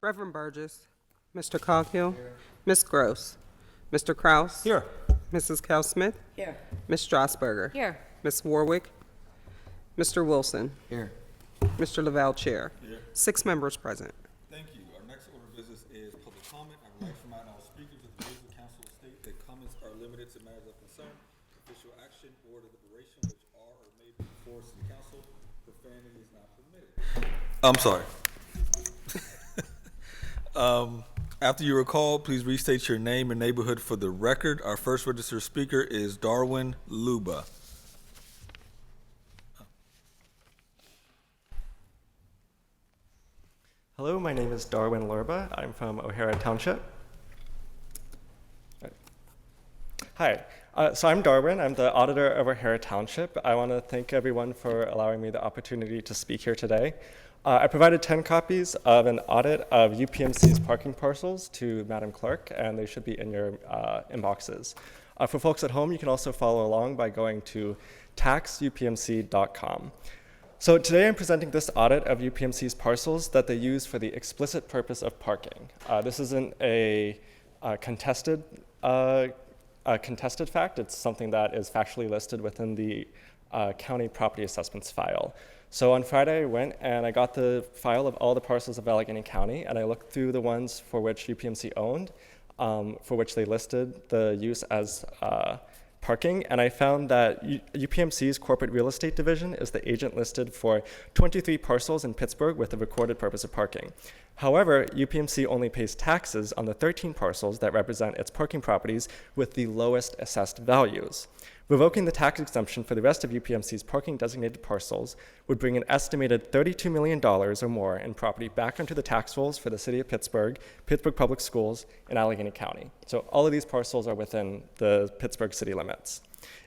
Reverend Burgess. Mr. Coghill. Ms. Gross. Mr. Kraus. Here. Mrs. Cal-Smith. Here. Ms. Strasburger. Here. Ms. Warwick. Mr. Wilson. Here. Mr. Lavelle, Chair. Here. 6 members present. Thank you. Our next order of business is public comment. I would like to remind all speakers of the rules of council state that comments are limited to matters of concern, official action, or deliberation which are or may be before city council. Profanity is not permitted. I'm sorry. After you are called, please restate your name and neighborhood for the record. Our first registered speaker is Darwin Luba. Hello, my name is Darwin Lurba. I'm from O'Hara Township. Hi, so I'm Darwin. I'm the auditor of O'Hara Township. I want to thank everyone for allowing me the opportunity to speak here today. I provided 10 copies of an audit of UPMC's parking parcels to Madam Clerk, and they should be in your inboxes. For folks at home, you can also follow along by going to taxupmc.com. So today I'm presenting this audit of UPMC's parcels that they use for the explicit purpose of parking. This isn't a contested fact. It's something that is factually listed within the county property assessments file. So on Friday, I went and I got the file of all the parcels of Allegheny County, and I looked through the ones for which UPMC owned, for which they listed the use as parking, and I found that UPMC's corporate real estate division is the agent listed for 23 parcels in Pittsburgh with the recorded purpose of parking. However, UPMC only pays taxes on the 13 parcels that represent its parking properties with the lowest assessed values. Revoking the tax exemption for the rest of UPMC's parking designated parcels would bring an estimated $32 million or more in property back onto the tax rolls for the city of Pittsburgh, Pittsburgh Public Schools, and Allegheny County. So all of these parcels are within the Pittsburgh city limits.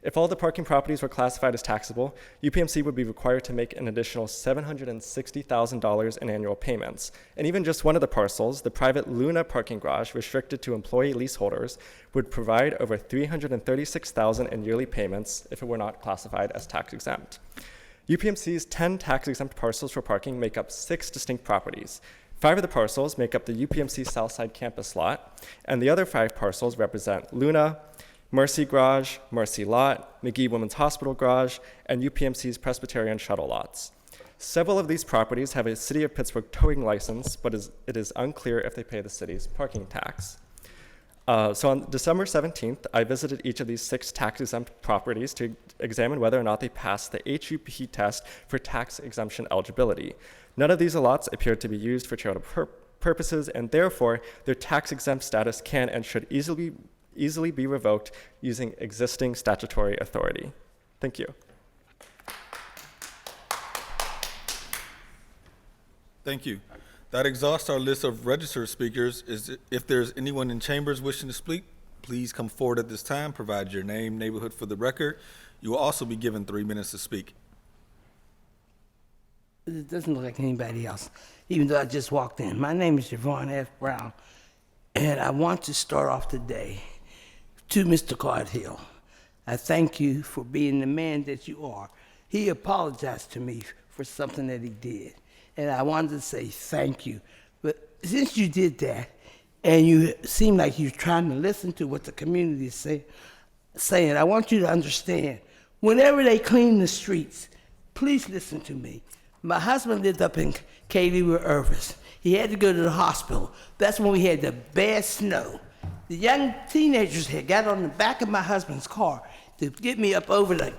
If all the parking properties were classified as taxable, UPMC would be required to make an additional $760,000 in annual payments. And even just one of the parcels, the private Luna parking garage restricted to employee leaseholders, would provide over $336,000 in yearly payments if it were not classified as tax exempt. UPMC's 10 tax exempt parcels for parking make up 6 distinct properties. 5 of the parcels make up the UPMC Southside campus lot, and the other 5 parcels represent Luna, Mercy Garage, Mercy Lot, McGee Women's Hospital Garage, and UPMC's Presbyterian shuttle lots. Several of these properties have a City of Pittsburgh towing license, but it is unclear if they pay the city's parking tax. So on December 17th, I visited each of these 6 tax-exempt properties to examine whether or not they passed the HUP test for tax exemption eligibility. None of these lots appeared to be used for charitable purposes, and therefore their tax-exempt status can and should easily be revoked using existing statutory authority. Thank you. Thank you. That exhausts our list of registered speakers. If there's anyone in chambers wishing to speak, please come forward at this time. Provide your name, neighborhood for the record. You will also be given 3 minutes to speak. It doesn't look like anybody else, even though I just walked in. My name is Javon F. Brown, and I want to start off today to Mr. Cardhill. I thank you for being the man that you are. He apologized to me for something that he did, and I wanted to say thank you. But since you did that, and you seem like you're trying to listen to what the community is saying, I want you to understand, whenever they clean the streets, please listen to me. My husband lived up in Katy with Irvis. He had to go to the hospital. That's when we had the bad snow. The young teenagers had got on the back of my husband's car to get me up over the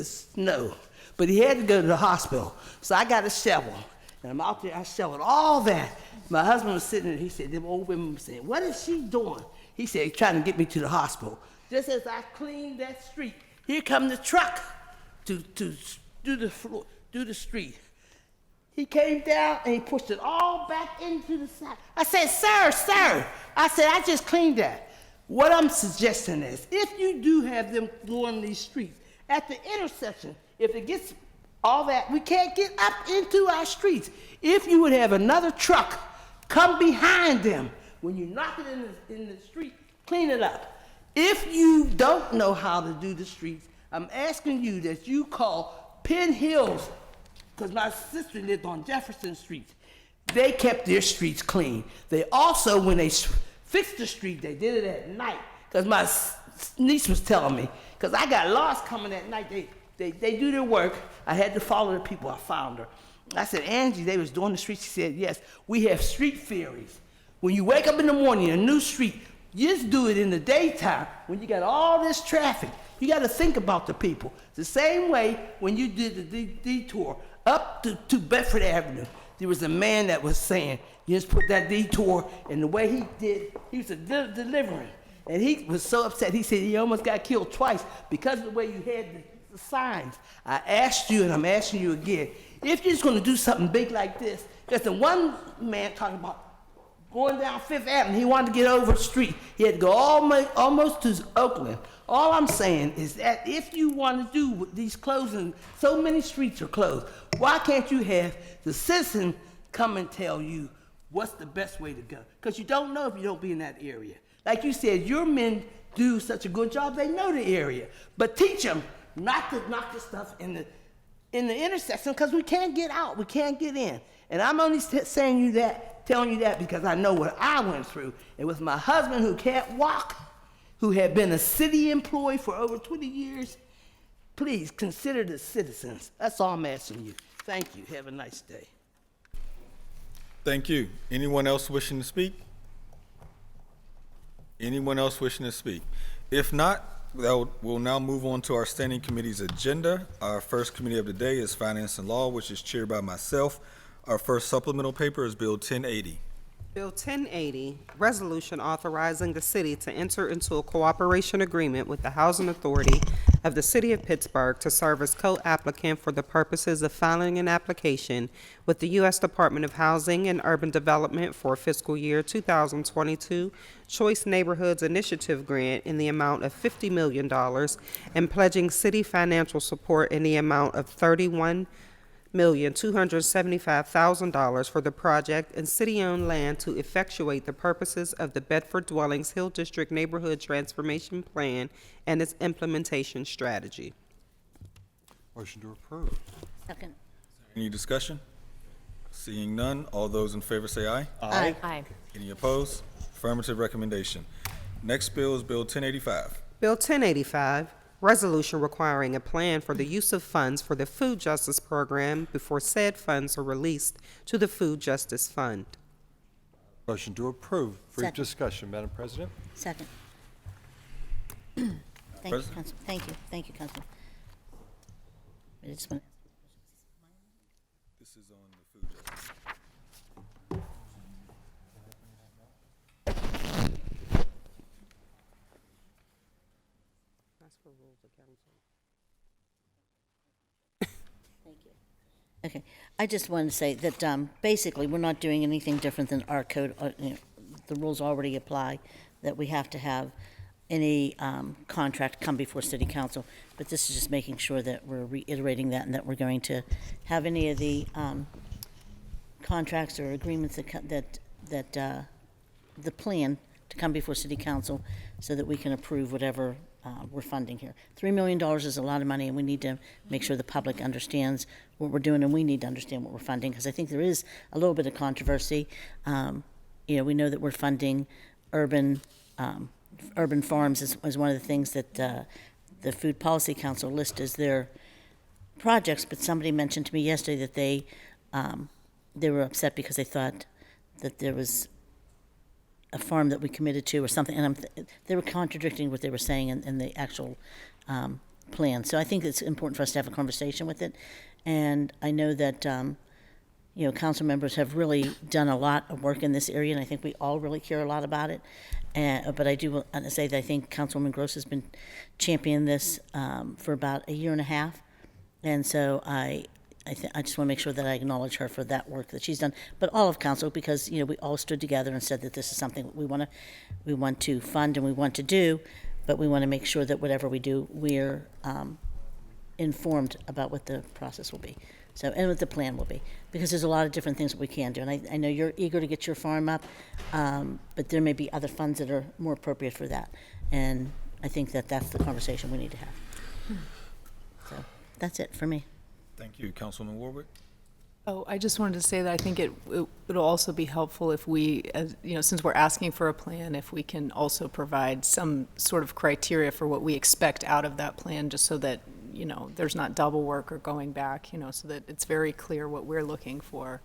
snow. But he had to go to the hospital. So I got a shovel. And I'm out there, I shoveled all that. My husband was sitting there, he said, them old women were saying, what is she doing? He said, trying to get me to the hospital. Just as I cleaned that street, here come the truck to do the street. He came down and he pushed it all back into the side. I said, sir. I said, I just cleaned that. What I'm suggesting is, if you do have them going these streets, at the intersection, if it gets all that, we can't get up into our streets. If you would have another truck come behind them, when you knock it in the street, clean it up. If you don't know how to do the streets, I'm asking you that you call Penn Hills, because my sister lived on Jefferson Street. They kept their streets clean. They also, when they fixed the street, they did it at night. Because my niece was telling me, because I got lost coming at night. They do their work. I had to follow the people. I found her. I said, Angie, they was doing the streets. She said, yes, we have street fairies. When you wake up in the morning, a new street, you just do it in the daytime when you got all this traffic. You got to think about the people. The same way when you did the detour up to Bedford Avenue, there was a man that was saying, you just put that detour, and the way he did, he was delivering. And he was so upset, he said he almost got killed twice because of the way you had the signs. I asked you, and I'm asking you again, if you're just going to do something big like this, because the one man talking about going down Fifth Avenue, he wanted to get over the street. He had to go almost to Oakland. All I'm saying is that if you want to do with these closing, so many streets are closed, why can't you have the citizen come and tell you what's the best way to go? Because you don't know if you don't be in that area. Like you said, your men do such a good job, they know the area. But teach them not to knock the stuff in the intersection, because we can't get out, we can't get in. And I'm only telling you that because I know what I went through. It was my husband who can't walk, who had been a city employee for over 20 years. Please consider the citizens. That's all I'm asking you. Thank you. Have a nice day. Thank you. Anyone else wishing to speak? Anyone else wishing to speak? If not, we'll now move on to our standing committee's agenda. Our first committee of the day is Finance and Law, which is chaired by myself. Our first supplemental paper is Bill 1080. Bill 1080, resolution authorizing the city to enter into a cooperation agreement with the Housing Authority of the City of Pittsburgh to serve as co-applicant for the purposes of filing an application with the U.S. Department of Housing and Urban Development for fiscal year 2022 Choice Neighborhoods Initiative grant in the amount of $50 million and pledging city financial support in the amount of $31,275,000 for the project and city-owned land to effectuate the purposes of the Bedford Dwellings Hill District Neighborhood Transformation Plan and its implementation strategy. Motion to approve. Second. Any discussion? Seeing none, all those in favor say aye. Aye. Aye. Any opposed? Affirmative recommendation. Next bill is Bill 1085. Bill 1085, resolution requiring a plan for the use of funds for the Food Justice Program before said funds are released to the Food Justice Fund. Motion to approve. Brief Second. discussion, Madam President. Second. Thank you, President? Council. Thank you, Councilman. I just want- This is on the food justice. Thank you. Okay, I just want to say that basically, we're not doing anything different than our code. The rules already apply, that we have to have any contract come before city council. But this is just making sure that we're reiterating that and that we're going to have any of the contracts or agreements that the plan to come before city council so that we can approve whatever we're funding here. $3 million is a lot of money, and we need to make sure the public understands what we're doing, and we need to understand what we're funding, because I think there is a little bit of controversy. We know that we're funding urban farms is one of the things that the Food Policy Council lists as their projects, but somebody mentioned to me yesterday that they were upset because they thought that there was a farm that we committed to or something, and they were contradicting what they were saying in the actual plan. So I think it's important for us to have a conversation with it, and I know that council members have really done a lot of work in this area, and I think we all really care a lot about it. But I do want to say that I think Councilwoman Gross has been championing this for about a year and a half, and so I just want to make sure that I acknowledge her for that work that she's done, but all of council, because we all stood together and said that this is something that we want to fund and we want to do, but we want to make sure that whatever we do, we're informed about what the process will be. So, and what the plan will be, because there's a lot of different things that we can do, and I know you're eager to get your farm up, but there may be other funds that are more appropriate for that, and I think that that's the conversation we need to have. So, that's it for me. Thank you, Councilman Warwick. Oh, I just wanted to say that I think it'll also be helpful if we, as, you know, since we're asking for a plan, if we can also provide some sort of criteria for what we expect out of that plan, just so that, you know, there's not double work or going back, you know, so that it's very clear what we're looking for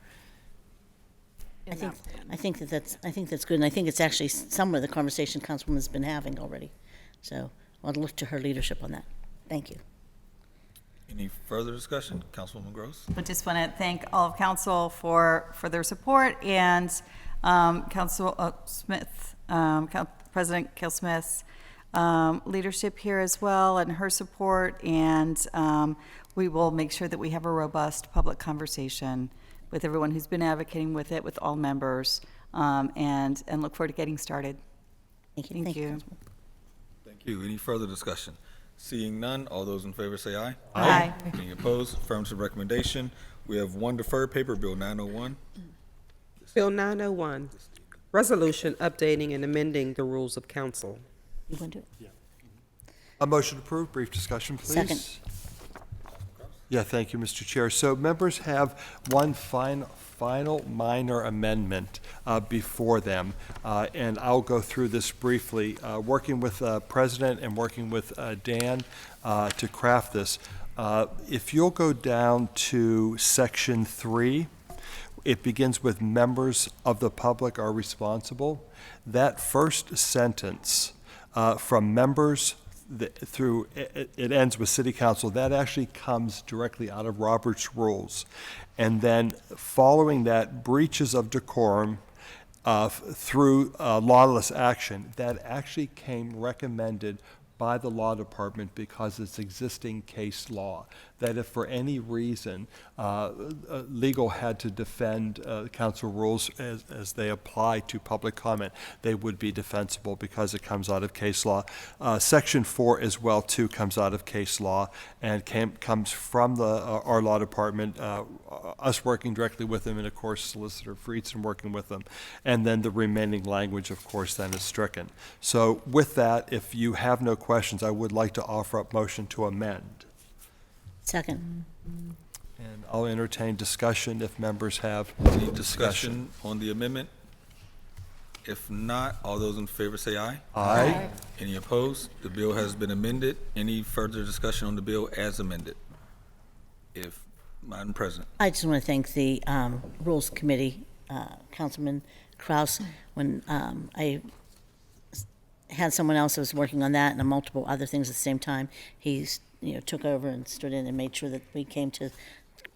in that plan. I think that's good, and I think it's actually some of the conversation Councilwoman's been having already. So I'll look to her leadership on that. Thank you. Any further discussion? Councilwoman Gross? I just want to thank all of council for their support, and Council Smith, President Kell Smith's leadership here as well, and her support, and we will make sure that we have a robust public conversation with everyone who's been advocating with it, with all members, and look forward to getting started. Thank you. Thank you. Councilwoman. Thank you. Any further discussion? Seeing none, all those in favor say aye. Aye. Any opposed? Affirmative recommendation. We have one deferred paper, Bill 901. Bill 901, resolution updating and amending the rules of council. You want to do it? A motion approved. Brief discussion, please. Second. Yeah, thank you, Mr. Chair. So members have one final minor amendment before them, and I'll go through this briefly. Working with President and working with Dan to craft this, if you'll go down to Section 3, it begins with members of the public are responsible. That first sentence from members through it ends with city council, that actually comes directly out of Robert's rules. And then following that, breaches of decorum through lawless action, that actually came recommended by the law department because it's existing case law, that if for any reason legal had to defend council rules as they apply to public comment, they would be defensible because it comes out of case law. Section 4 as well too comes out of case law and comes from our law department, us working directly with them, and of course Solicitor Friedson working with them, and then the remaining language of course then is stricken. So with that, if you have no questions, I would like to offer up motion to amend. Second. And I'll entertain discussion if members have Any discussion on the amendment? If not, all those in favor say aye. Aye. Any opposed? The bill has been amended. Any further discussion on the bill as amended? If, Madam President. I just want to thank the Rules Committee, Councilman Kraus, when I had someone else who was working on that and multiple other things at the same time. He's, took over and stood in and made sure that we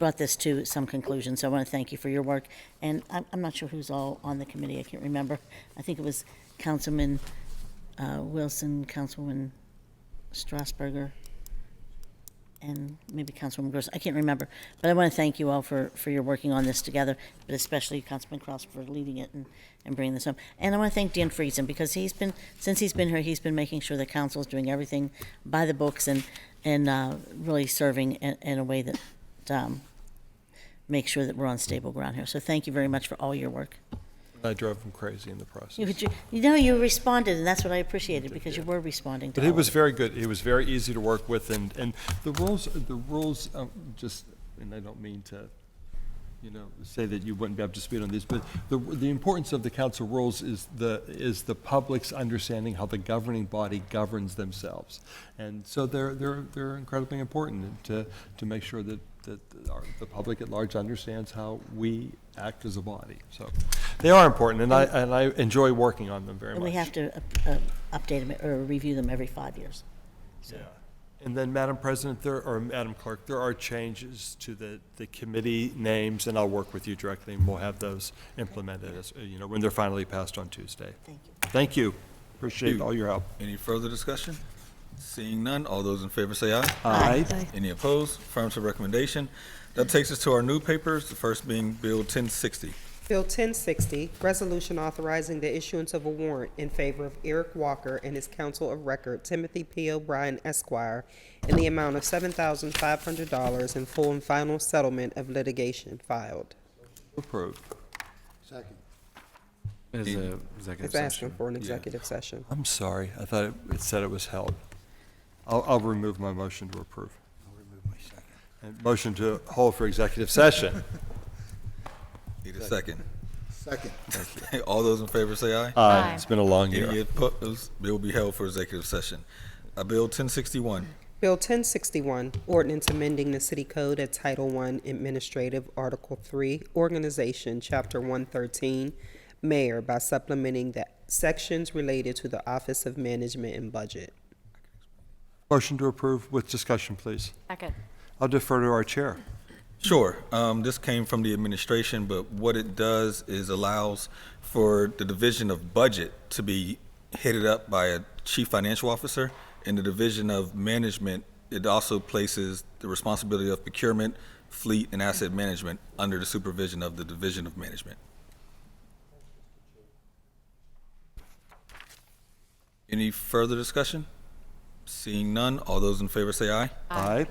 brought this to some conclusion. So I want to thank you for your work. And I'm not sure who's all on the committee. I can't remember. I think it was Councilman Wilson, Councilwoman Strasburger, and maybe Councilwoman Gross. I can't remember. But I want to thank you all for your working on this together, but especially Councilman Kraus for leading it and bringing this up. And I want to thank Dan Friedson because since he's been here, he's been making sure the council is doing everything by the books and really serving in a way that makes sure that we're on stable ground here. So thank you very much for all your work. I drove him crazy in the process. You responded, and that's what I appreciated because you were responding to But he all was of it. very good. He was very easy to work with, and the rules just, and I don't mean to, say that you wouldn't be up to speed on these, but the importance of the council rules is the public's understanding how the governing body governs themselves, and so they're incredibly important to make sure that the public at large understands how we act as a body. So they are important, and I enjoy working on them very much. And we have to update them or review them every 5 years. Yeah. And then, Madam President, Madam Clerk, there are changes to the committee names, and I'll work with you directly, and we'll have those implemented as, when they're finally passed on Tuesday. Thank you. Thank you. Appreciate all your help. Any further discussion? Seeing none, all those in favor say aye. Aye. Any opposed? Affirmative recommendation. That takes us to our new papers, the first being Bill 1060. Bill 1060, resolution authorizing the issuance of a warrant in favor of Eric Walker and his counsel of record, Timothy P. O'Brien, Esquire, in the amount of $7,500 in full and final settlement of litigation filed. Approved. Is a executive It's asking session. for an executive session. I'm sorry. I thought it said it was held. I'll remove my motion to approve. I'll remove my second. And motion to hold for executive session. Need a second. Second. Okay, all those in favor say aye. Aye. It's been a long Any year. opposed? Bill will be held for executive session. Bill 1061. Bill 1061, ordinance amending the city code at Title I Administrative, Article 3, Organization, Chapter 113, Mayor, by supplementing the sections related to the Office of Management and Budget. Motion to approve with discussion, please. Second. I'll defer to our chair. Sure. This came from the administration, but what it does is allows for the division of budget to be headed up by a chief financial officer. In the division of management, it also places the responsibility of procurement, fleet, and asset management under the supervision of the division of management. Any further discussion? Seeing none, all those in favor say aye. Aye.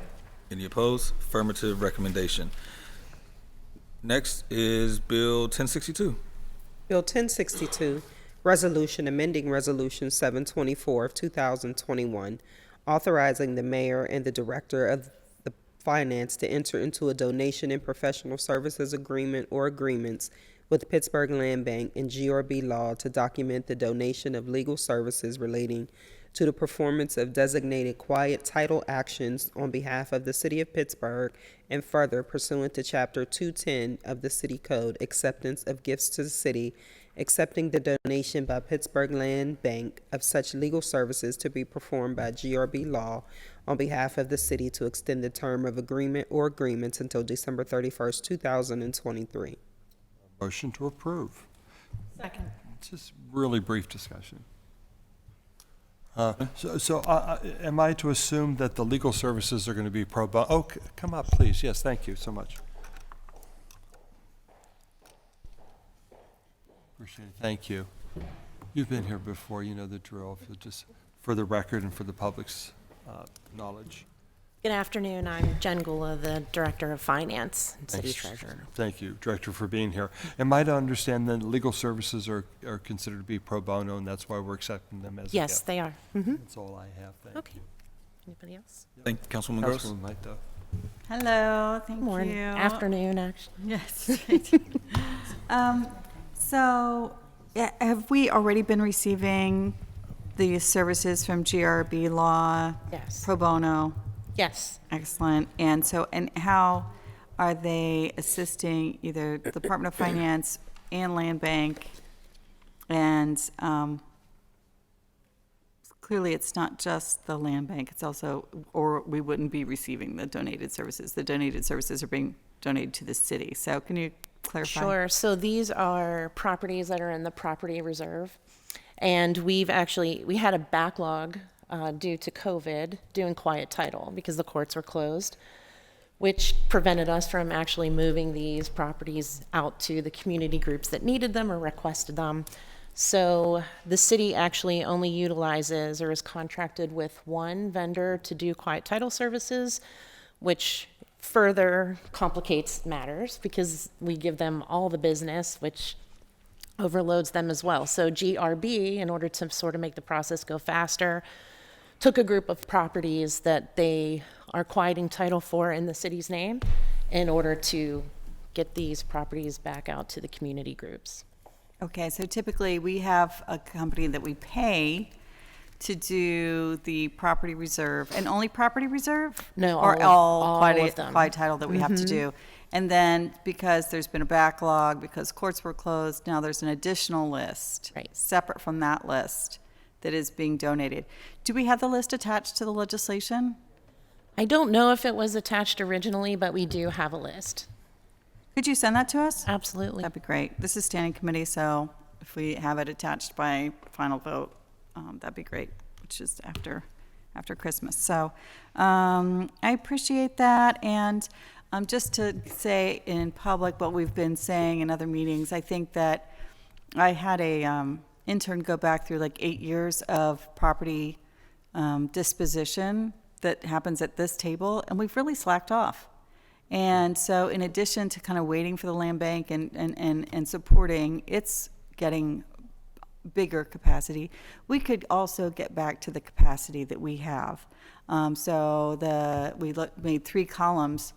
Any opposed? Affirmative recommendation. Next is Bill 1062. Bill 1062, resolution amending Resolution 724 of 2021, authorizing the mayor and the director of the finance to enter into a donation and professional services agreement or agreements with Pittsburgh Land Bank and GRB law to document the donation of legal services relating to the performance of designated quiet title actions on behalf of the city of Pittsburgh, and further pursuant to Chapter 210 of the City Code, acceptance of gifts to the city, accepting the donation by Pittsburgh Land Bank of such legal services to be performed by GRB law on behalf of the city to extend the term of agreement or agreements until December 31st, 2023. Motion to approve. Second. Just really brief discussion. Am I to assume that the legal services are going to be pro bono? Oh, come up, please. Yes, thank you so much. Appreciate it. Thank you. You've been here before. You know the drill. If you'll just, for the record and for the public's knowledge. Good afternoon. I'm Jen Gula, the Director of Finance and City Thanks. Treasurer. Thank you, Director, for being here. Am I to understand that legal services are considered to be pro bono, and that's why we're accepting them as a Yes, gift? they are. That's all I have. Thank Okay. you. Anybody else? Thank you, Councilwoman Gross. Councilwoman Maito. Hello, thank Morning. you. Afternoon, actually. Yes. So, have we already been receiving the services from GRB Law? Yes. Pro bono? Yes. Excellent. And so, and how are they assisting either the Department of Finance and Land Bank? And clearly, it's not just the Land Bank, it's also, or we wouldn't be receiving the donated services. The donated services are being donated to the city. So can you clarify? Sure. So these are properties that are in the property reserve. And we had a backlog due to COVID doing quiet title because the courts were closed, which prevented us from actually moving these properties out to the community groups that needed them or requested them. So the city actually only utilizes or is contracted with one vendor to do quiet title services, which further complicates matters because we give them all the business, which overloads them as well. So GRB, in order to sort of make the process go faster, took a group of properties that they are quieting title for in the city's name in order to get these properties back out to the community groups. Okay, so typically we have a company that we pay to do the property reserve, and only property reserve? No, Or all all of them. quiet title that we have to do? And then because there's been a backlog, because courts were closed, now there's an additional list. Right. Separate from that list that is being donated. Do we have the list attached to the legislation? I don't know if it was attached originally, but we do have a list. Could you send that to us? Absolutely. That'd be great. This is standing committee, so if we have it attached by final vote, that'd be great, which is after Christmas. So I appreciate that. And just to say in public what we've been saying in other meetings, I think that I had a intern go back through like 8 years of property disposition that happens at this table, and we've really slacked off. And so in addition to kind of waiting for the land bank and supporting, it's getting bigger capacity, we could also get back to the capacity that we have. So we made 3 columns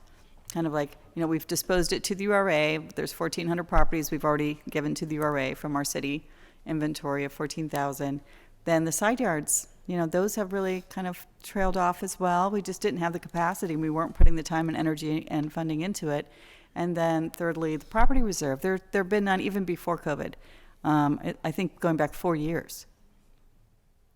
kind of like, we've disposed it to the URA. There's 1,400 properties we've already given to the URA from our city inventory of 14,000. Then the side yards, those have really kind of trailed off as well. We just didn't have the capacity. We weren't putting the time and energy and funding into it. And then thirdly, the property reserve. There have been none even before COVID. I think going back 4 years.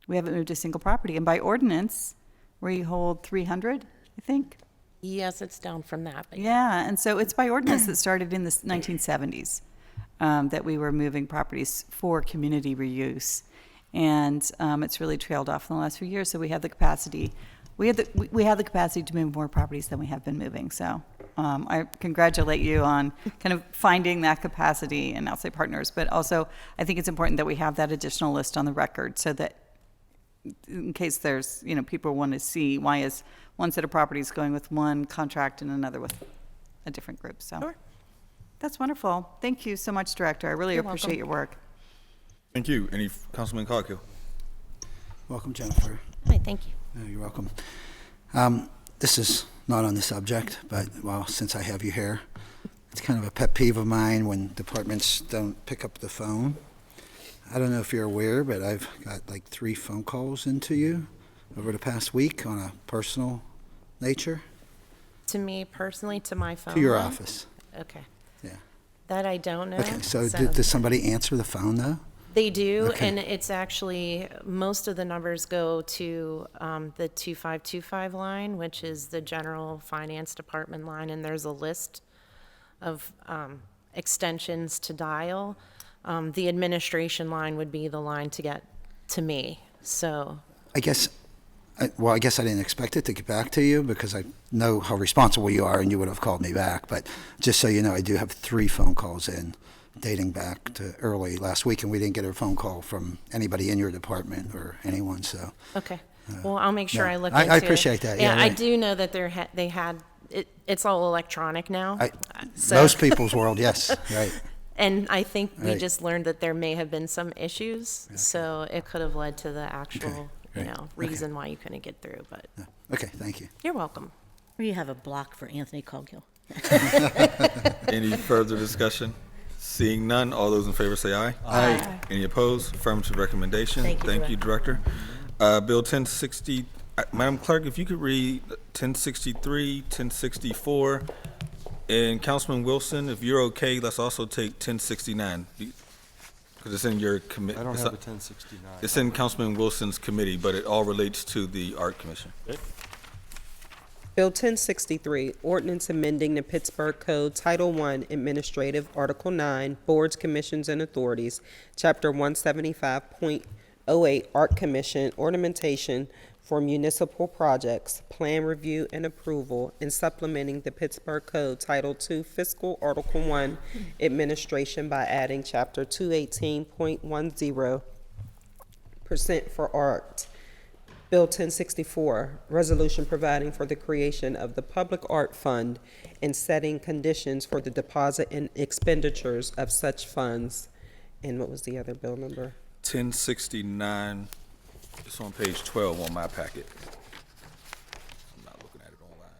We haven't moved a single property. And by ordinance, we hold 300, I think. Yes, it's down from that. But Yeah, and so it's by ordinance that started in the 1970s that we were moving properties for community reuse. And it's really trailed off in the last few years, so we have the capacity. We have the capacity to move more properties than we have been moving. So I congratulate you on kind of finding that capacity and outside partners. But also, I think it's important that we have that additional list on the record so that in case there's, people want to see why is one set of properties going with one contract and another with a different group. So Sure. That's wonderful. Thank you so much, Director. I really You're appreciate welcome. your work. Thank you. Any, Councilman Coghill? Welcome, Jennifer. Hi, thank you. You're welcome. This is not on the subject, but, well, since I have you here, it's kind of a pet peeve of mine when departments don't pick up the phone. I don't know if you're aware, but I've got like 3 phone calls into you over the past week on a personal nature To me personally, to my phone. to your line? office. Okay. Yeah. That I don't know. Okay, so does somebody answer the phone, though? They do, Okay. and it's actually, most of the numbers go to the 2525 line, which is the general finance department line, and there's a list of extensions to dial. The administration line would be the line to get to me, so. I guess I didn't expect it to get back to you because I know how responsible you are and you would have called me back. But just so you know, I do have 3 phone calls in dating back to early last week, and we didn't get a phone call from anybody in your department or anyone, so. Okay, well, I'll make sure no, I look I into it. appreciate that, yeah, Yeah, I right. do know that they had, it's all electronic now. so- Most people's world, yes, right. And I think we Right. just learned that there may have been some issues, so it could have led to the actual, right. reason why you couldn't get through, but Okay, thank you. you're welcome. Or you have a block for Anthony Coghill. Any further discussion? Seeing none, all those in favor say aye. Aye. Any opposed? Affirmative recommendation. Thank you, Director. Bill 1060, Madam Clerk, if you could read 1063, 1064, and Councilman Wilson, if you're okay, let's also take 1069, because it's in your committee. I don't have a 1069. It's in Councilman Wilson's committee, but it all relates to the Art Commission. Bill 1063, ordinance amending the Pittsburgh Code, Title I, Administrative, Article 9, Boards, Commissions, and Authorities, Chapter 175.08, Art Commission, Ornamentation for Municipal Projects, Plan Review and Approval, and supplementing the Pittsburgh Code, Title II, Fiscal, Article 1, Administration by adding Chapter 218.10% for art. Bill 1064, resolution providing for the creation of the Public Art Fund and setting conditions for the deposit and expenditures of such funds. And what was the other bill number? 1069, it's on page 12 on my packet. I'm not looking at it online.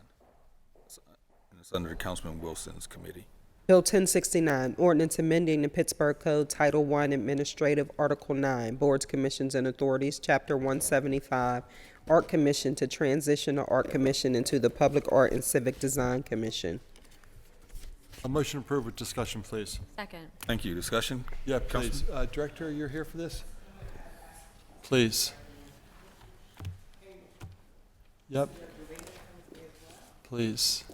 And it's under Councilman Wilson's committee. Bill 1069, ordinance amending the Pittsburgh Code, Title I, Administrative, Article 9, Boards, Commissions, and Authorities, Chapter 175, Art Commission to transition the Art Commission into the Public Art and Civic Design Commission. A motion approved with discussion, please. Second. Thank you. Discussion? Yeah, please. Director, you're here for this? Please. Yep. Please.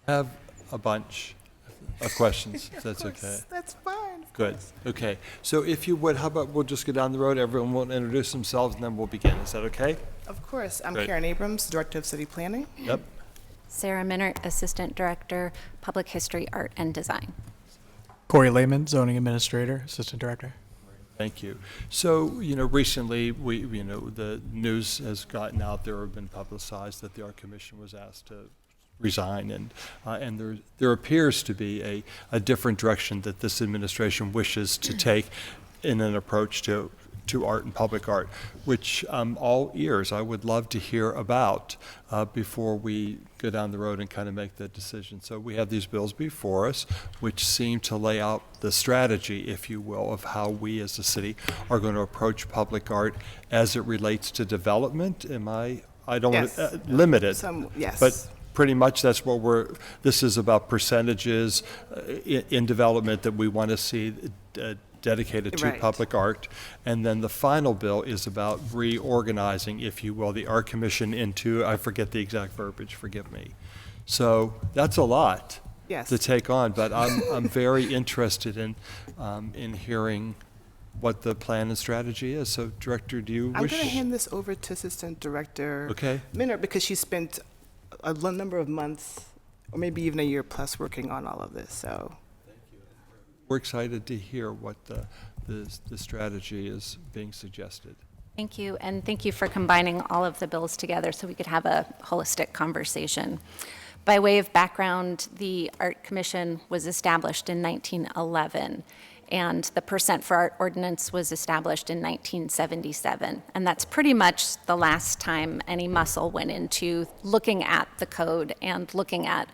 Have a bunch of questions, if that's okay. That's fine. Good, okay. So if you would, how about we'll just go down the road, everyone will introduce themselves, and then we'll begin. Is that okay? Of course. I'm Great. Karen Abrams, Director of City Planning. Yep. Sarah Minert, Assistant Director, Public History, Art, and Design. Corey Lehman, Zoning Administrator, Assistant Director. Thank you. So, recently, the news has gotten out there, or been publicized, that the Art Commission was asked to resign, and there appears to be a different direction that this administration wishes to take in an approach to to art and public art, which all ears I would love to hear about before we go down the road and kind of make the decision. So we have these bills before us, which seem to lay out the strategy, if you will, of how we as a city are going to approach public art as it relates to development. I don't want to limit it, Yes. but pretty much that's what this is about, percentages in development that we want to see dedicated to Right. public art. And then the final bill is about reorganizing, if you will, the Art Commission into, I forget the exact verbiage, forgive me. So that's a lot Yes. to take on, but I'm very interested in hearing what the plan and strategy is. So Director, do you I'm wish? going to hand this over to Assistant Director Okay. Minner because she spent a number of months, or maybe even a year plus, working on all of this. So We're excited to hear what the strategy is being suggested. Thank you, and thank you for combining all of the bills together so we could have a holistic conversation. By way of background, the Art Commission was established in 1911, and the Percent for Art Ordinance was established in 1977. And that's pretty much the last time any muscle went into looking at the code and looking at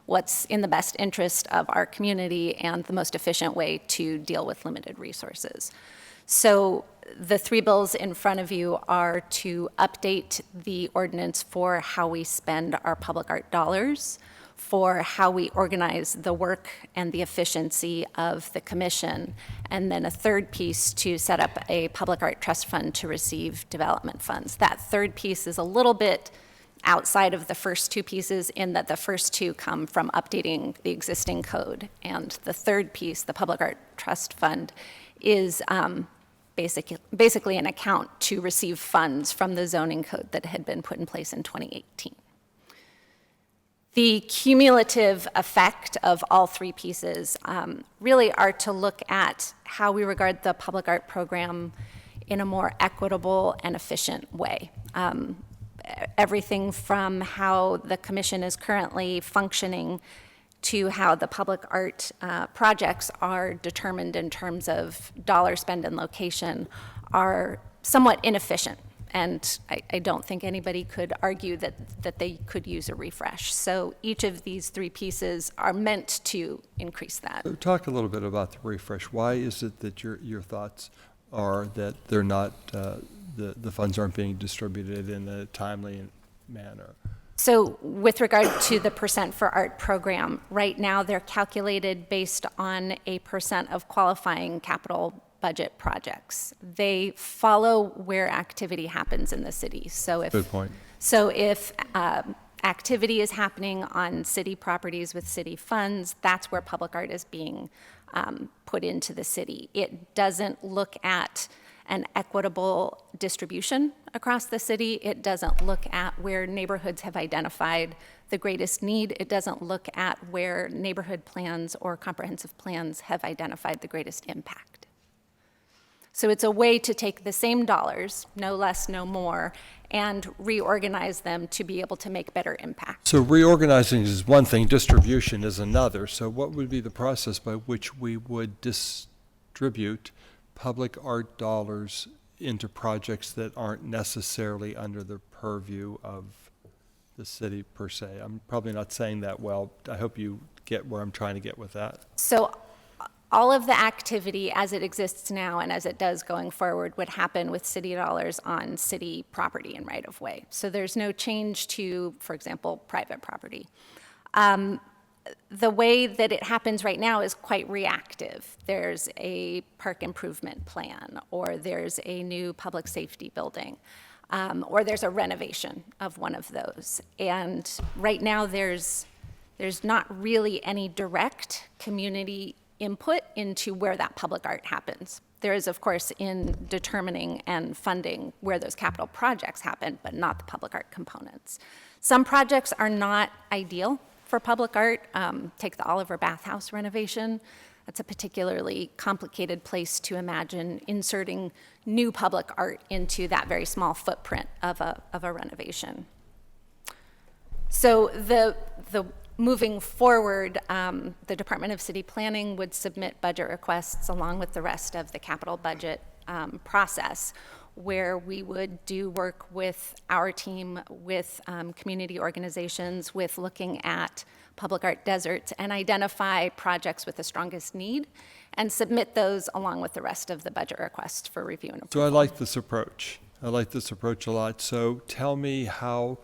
what's in the best interest of our community and the most efficient way to deal with limited resources. So the three bills in front of you are to update the ordinance for how we spend our public art dollars, for how we organize the work and the efficiency of the commission, and then a third piece to set up a public art trust fund to receive development funds. That third piece is a little bit outside of the first two pieces in that the first two come from updating the existing code. And the third piece, the Public Art Trust Fund, is basically an account to receive funds from the zoning code that had been put in place in 2018. The cumulative effect of all three pieces really are to look at how we regard the public art program in a more equitable and efficient way. Everything from how the commission is currently functioning to how the public art projects are determined in terms of dollar spend and location are somewhat inefficient. And I don't think anybody could argue that they could use a refresh. So each of these three pieces are meant to increase that. Talk a little bit about the refresh. Why is it that your thoughts are that they're not, the funds aren't being distributed in a timely manner? So with regard to the Percent for Art program, right now they're calculated based on a percent of qualifying capital budget projects. They follow where activity happens in the city. So if, Good point. So if activity is happening on city properties with city funds, that's where public art is being put into the city. It doesn't look at an equitable distribution across the city. It doesn't look at where neighborhoods have identified the greatest need. It doesn't look at where neighborhood plans or comprehensive plans have identified the greatest impact. So it's a way to take the same dollars, no less, no more, and reorganize them to be able to make better impact. So reorganizing is one thing, distribution is another. So what would be the process by which we would distribute public art dollars into projects that aren't necessarily under the purview of the city per se? I'm probably not saying that well. I hope you get where I'm trying to get with that. So all of the activity as it exists now and as it does going forward would happen with city dollars on city property and right of way. So there's no change to, for example, private property. The way that it happens right now is quite reactive. There's a park improvement plan, or there's a new public safety building, or there's a renovation of one of those. And right now there's not really any direct community input into where that public art happens. There is, of course, in determining and funding where those capital projects happen, but not the public art components. Some projects are not ideal for public art. Take the Oliver Bathhouse renovation. That's a particularly complicated place to imagine inserting new public art into that very small footprint of a renovation. So the moving forward, the Department of City Planning would submit budget requests along with the rest of the capital budget process where we would do work with our team, with community organizations, with looking at public art deserts, and identify projects with the strongest need and submit those along with the rest of the budget requests for review and approval. So I like this approach. I like this approach a lot. So tell me how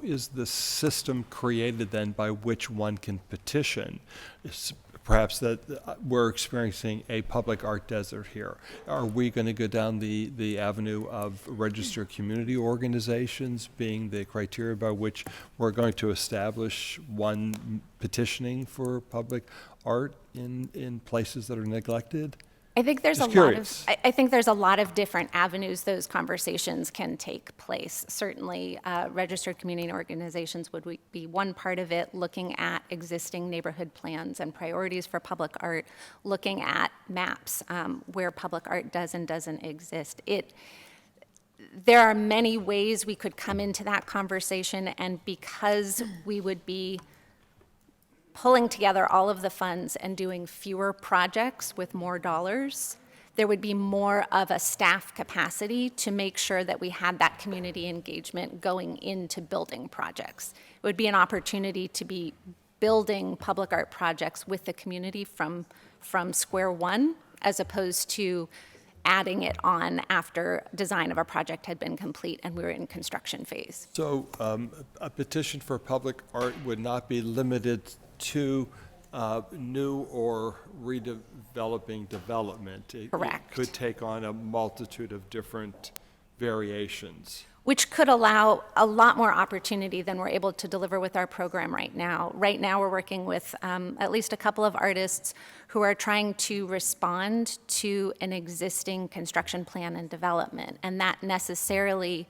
is the system created then by which one can petition? Perhaps that we're experiencing a public art desert here. Are we going to go down the avenue of registered community organizations being the criteria by which we're going to establish one petitioning for public art in places that are neglected? I think there's Just a curious. lot of. I think there's a lot of different avenues those conversations can take place. Certainly, registered community organizations would be one part of it. Looking at existing neighborhood plans and priorities for public art, looking at maps where public art does and doesn't exist. There are many ways we could come into that conversation, and because we would be pulling together all of the funds and doing fewer projects with more dollars, there would be more of a staff capacity to make sure that we had that community engagement going into building projects. It would be an opportunity to be building public art projects with the community from square one, as opposed to adding it on after design of a project had been complete and we were in construction phase. So a petition for public art would not be limited to new or redeveloping development. Correct. It could take on a multitude of different variations. Which could allow a lot more opportunity than we're able to deliver with our program right now. Right now, we're working with at least a couple of artists who are trying to respond to an existing construction plan and development, and that necessarily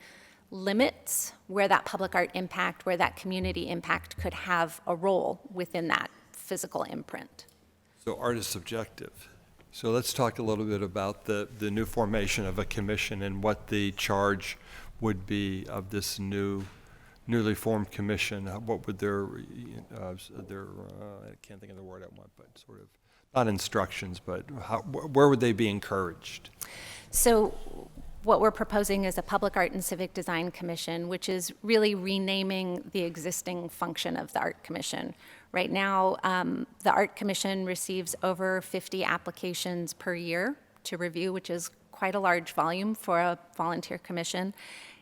limits where that public art impact, where that community impact could have a role within that physical imprint. So art is subjective. So let's talk a little bit about the new formation of a commission and what the charge would be of this newly formed commission. What would their I can't think of the word I want, but sort of, not instructions, but where would they be encouraged? So what we're proposing is a Public Art and Civic Design Commission, which is really renaming the existing function of the Art Commission. Right now, the Art Commission receives over 50 applications per year to review, which is quite a large volume for a volunteer commission.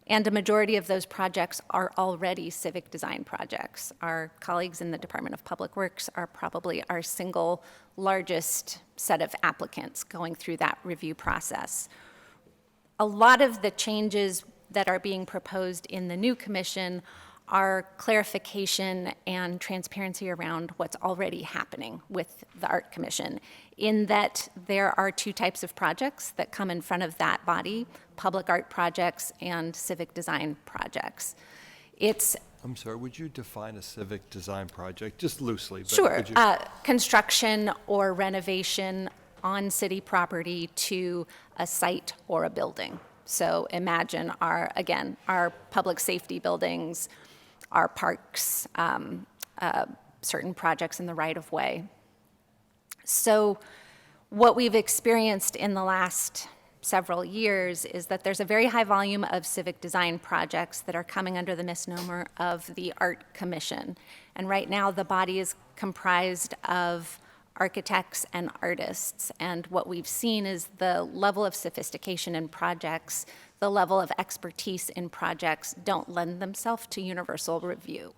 And a majority of those projects are already civic design projects. Our colleagues in the Department of Public Works are probably our single largest set of applicants going through that review process. A lot of the changes that are being proposed in the new commission are clarification and transparency around what's already happening with the Art Commission, in that there are two types of projects that come in front of that body: public art projects and civic design projects. I'm sorry, would you define a civic design project, just loosely? But Sure. would you- Construction or renovation on city property to a site or a building. So imagine our public safety buildings, our parks, certain projects in the right-of-way. So what we've experienced in the last several years is that there's a very high volume of civic design projects that are coming under the misnomer of the Art Commission. And right now, the body is comprised of architects and artists. And what we've seen is the level of sophistication in projects, the level of expertise in projects don't lend themselves to universal review.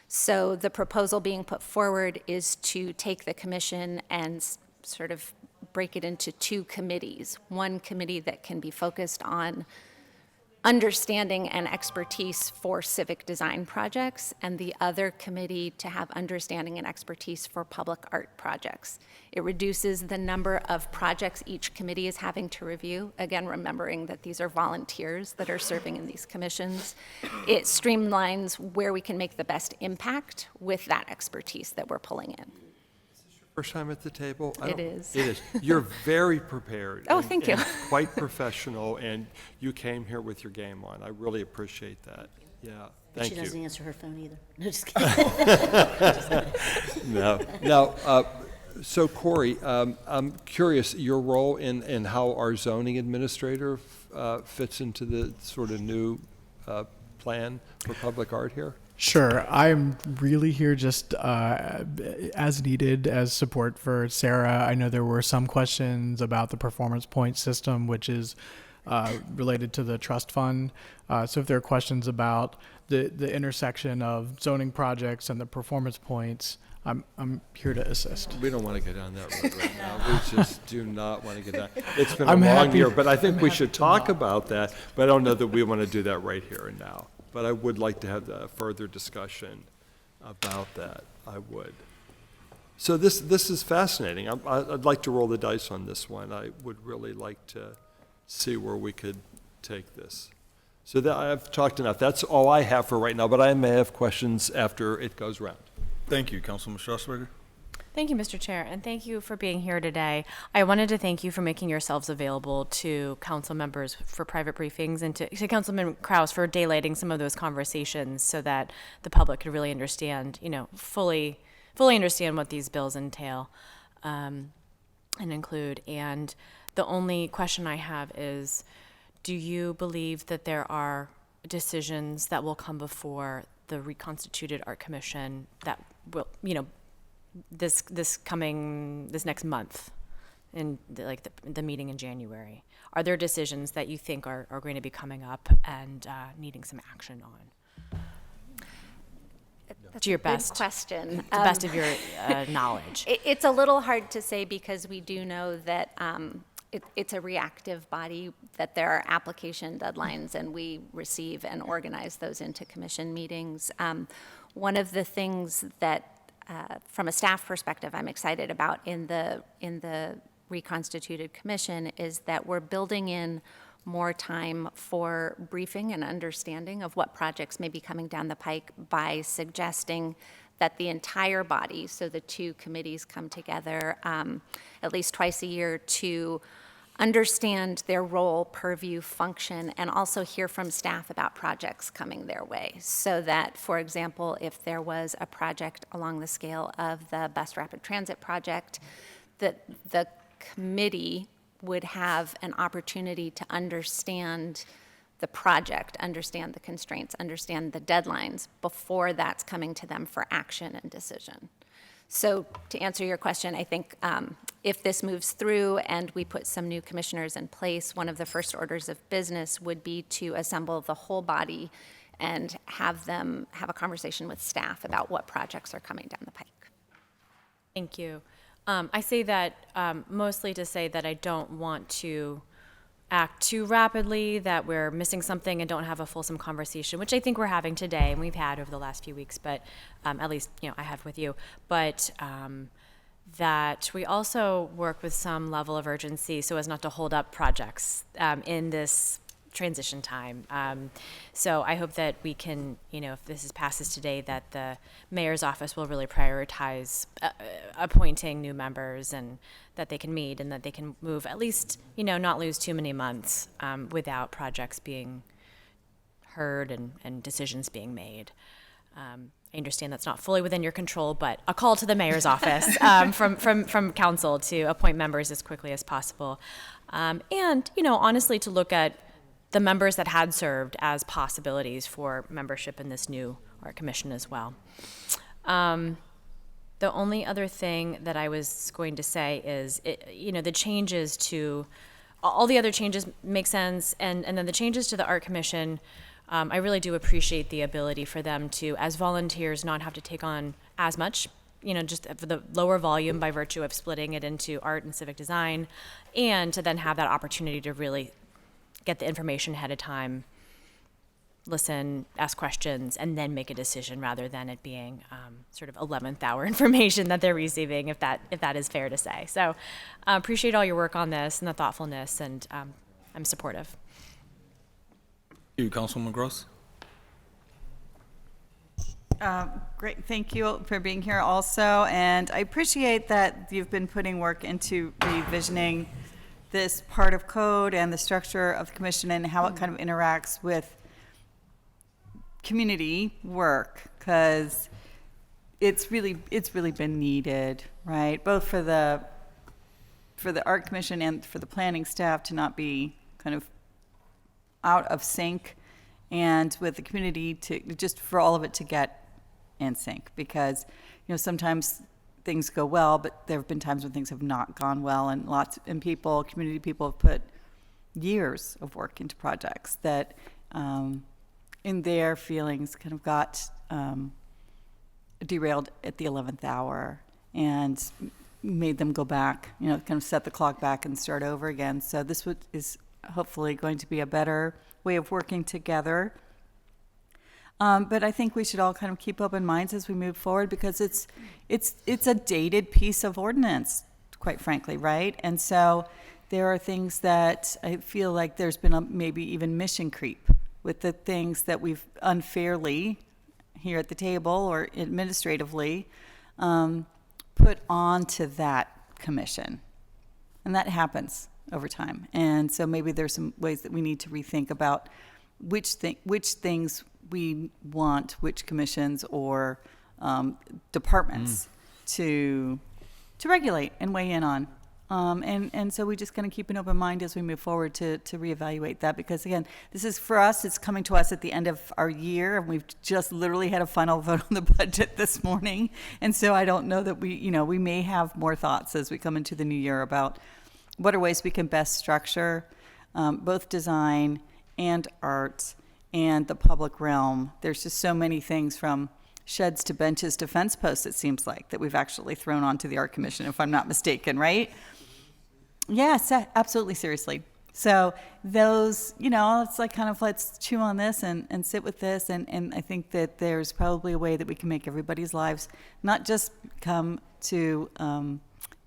So the proposal being put forward is to take the commission and sort of break it into two committees. One committee that can be focused on understanding and expertise for civic design projects, and the other committee to have understanding and expertise for public art projects. It reduces the number of projects each committee is having to review, again, remembering that these are volunteers that are serving in these commissions. It streamlines where we can make the best impact with that expertise that we're pulling in. First time at the table? It is. It is. You're very prepared. Oh, thank you. And quite professional, and you came here with your game on. I really appreciate that. Yeah, thank She you. doesn't answer her phone either. No, just kidding. No. Now, So Corey, I'm curious, your role in how our zoning administrator fits into the sort of new plan for public art here? Sure. I'm really here just as needed as support for Sarah. I know there were some questions about the performance point system, which is related to the trust fund. So if there are questions about the intersection of zoning projects and the performance points, I'm here to assist. We don't want to get down that road right now. We just do not want to get down. It's been a I'm long happy- year, but I think I'm we happy should to talk not. about that. But I don't know that we want to do that right here and now. But I would like to have a further discussion about that. I would. So this is fascinating. I'd like to roll the dice on this one. I would really like to see where we could take this. So that I've talked enough. That's all I have for right now, but I may have questions after it goes round. Thank you, Councilman Strasburger. Thank you, Mr. Chair, and thank you for being here today. I wanted to thank you for making yourselves available to council members for private briefings and to Councilman Kraus for daylighting some of those conversations so that the public could really understand, fully understand what these bills entail and include. And the only question I have is, do you believe that there are decisions that will come before the reconstituted Art Commission that will, this next month in the meeting in January? Are there decisions that you think are going to be coming up and needing some action on? That's To your a best. Good question. To the best of your knowledge. It's a little hard to say because we do know that it's a reactive body, that there are application deadlines, and we receive and organize those into commission meetings. One of the things that, from a staff perspective, I'm excited about in the reconstituted commission is that we're building in more time for briefing and understanding of what projects may be coming down the pike by suggesting that the entire body, so the two committees, come together at least twice a year to understand their role, purview, function, and also hear from staff about projects coming their way. So that, for example, if there was a project along the scale of the Bus Rapid Transit project, that the committee would have an opportunity to understand the project, understand the constraints, understand the deadlines before that's coming to them for action and decision. So to answer your question, I think if this moves through and we put some new commissioners in place, one of the first orders of business would be to assemble the whole body and have them have a conversation with staff about what projects are coming down the pike. Thank you. I say that mostly to say that I don't want to act too rapidly, that we're missing something and don't have a fulsome conversation, which I think we're having today and we've had over the last few weeks, but at least, I have with you. But that we also work with some level of urgency so as not to hold up projects in this transition time. So I hope that we can, if this passes today, that the mayor's office will really prioritize appointing new members and that they can meet and that they can move at least, not lose too many months without projects being heard and decisions being made. I understand that's not fully within your control, but a call to the mayor's office from council to appoint members as quickly as possible. And, honestly, to look at the members that had served as possibilities for membership in this new art commission as well. The only other thing that I was going to say is, the changes to, all the other changes make sense, and then the changes to the art commission, I really do appreciate the ability for them to, as volunteers, not have to take on as much, just for the lower volume by virtue of splitting it into art and civic design, and to then have that opportunity to really get the information ahead of time, listen, ask questions, and then make a decision rather than it being sort of 11th hour information that they're receiving, if that is fair to say. So appreciate all your work on this and the thoughtfulness, and I'm supportive. Thank you, Councilwoman Gross. Great, thank you for being here also, and I appreciate that you've been putting work into revisioning this part of code and the structure of the commission and how it kind of interacts with community work, because it's really been needed, right? Both for the art commission and for the planning staff to not be kind of out of sync, and with the community to just for all of it to get in sync, because sometimes things go well, but there have been times when things have not gone well, and community people have put years of work into projects that in their feelings kind of got derailed at the 11th hour and made them go back, kind of set the clock back and start over again. So this is hopefully going to be a better way of working together. But I think we should all kind of keep open minds as we move forward, because it's a dated piece of ordinance, quite frankly, right? And so there are things that I feel like there's been maybe even mission creep with the things that we've unfairly here at the table or administratively put onto that commission. And that happens over time. And so maybe there's some ways that we need to rethink about which things we want, which commissions or departments to regulate and weigh in on. And so we just kind of keep an open mind as we move forward to reevaluate that, because again, this is for us, it's coming to us at the end of our year, and we've just literally had a final vote on the budget this morning. And so I don't know that we may have more thoughts as we come into the new year about what are ways we can best structure both design and art and the public realm. There's just so many things, from sheds to benches to fence posts, it seems like, that we've actually thrown onto the Art Commission, if I'm not mistaken, right? Yes, absolutely, seriously. So those, it's like kind of let's chew on this and sit with this. And I think that there's probably a way that we can make everybody's lives not just come to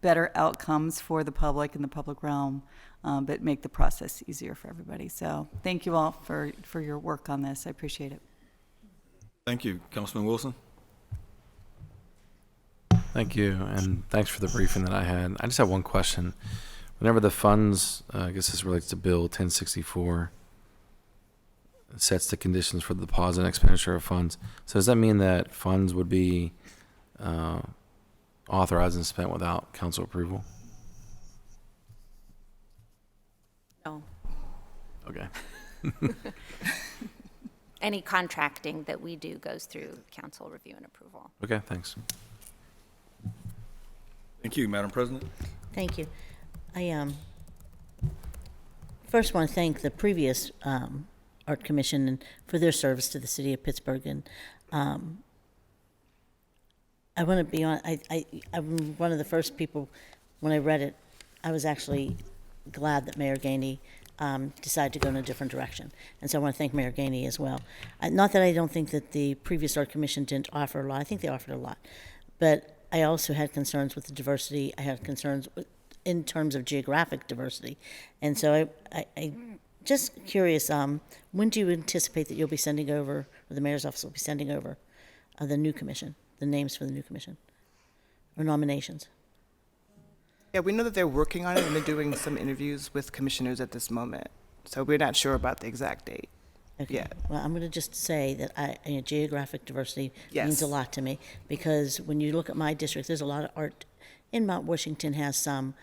better outcomes for the public and the public realm, but make the process easier for everybody. So thank you all for your work on this. I appreciate it. Thank you. Councilman Wilson? Thank you, and thanks for the briefing that I had. I just have one question. Whenever the funds, I guess this relates to Bill 1064, sets the conditions for the deposit and expenditure of funds. So does that mean that funds would be authorized and spent without council approval? No. Okay. Any contracting that we do goes through council review and approval. Okay, thanks. Thank you, Madam President. Thank you. I first want to thank the previous Art Commission and for their service to the city of Pittsburgh. And I want to be on. I'm one of the first people, when I read it, I was actually glad that Mayor Gainey decided to go in a different direction. And so I want to thank Mayor Gainey as well. Not that I don't think that the previous Art Commission didn't offer a lot. I think they offered a lot. But I also had concerns with the diversity. I had concerns in terms of geographic diversity. And so I just curious, when do you anticipate that you'll be sending over, or the mayor's office will be sending over, the new commission, the names for the new commission, or nominations? Yeah, we know that they're working on it, and they're doing some interviews with commissioners at this moment. So we're not sure about the exact date. Okay. Yeah. Well, I'm going to just say that geographic diversity Yes. means a lot to me, because when you look at my district, there's a lot of art. In Mount Washington has some.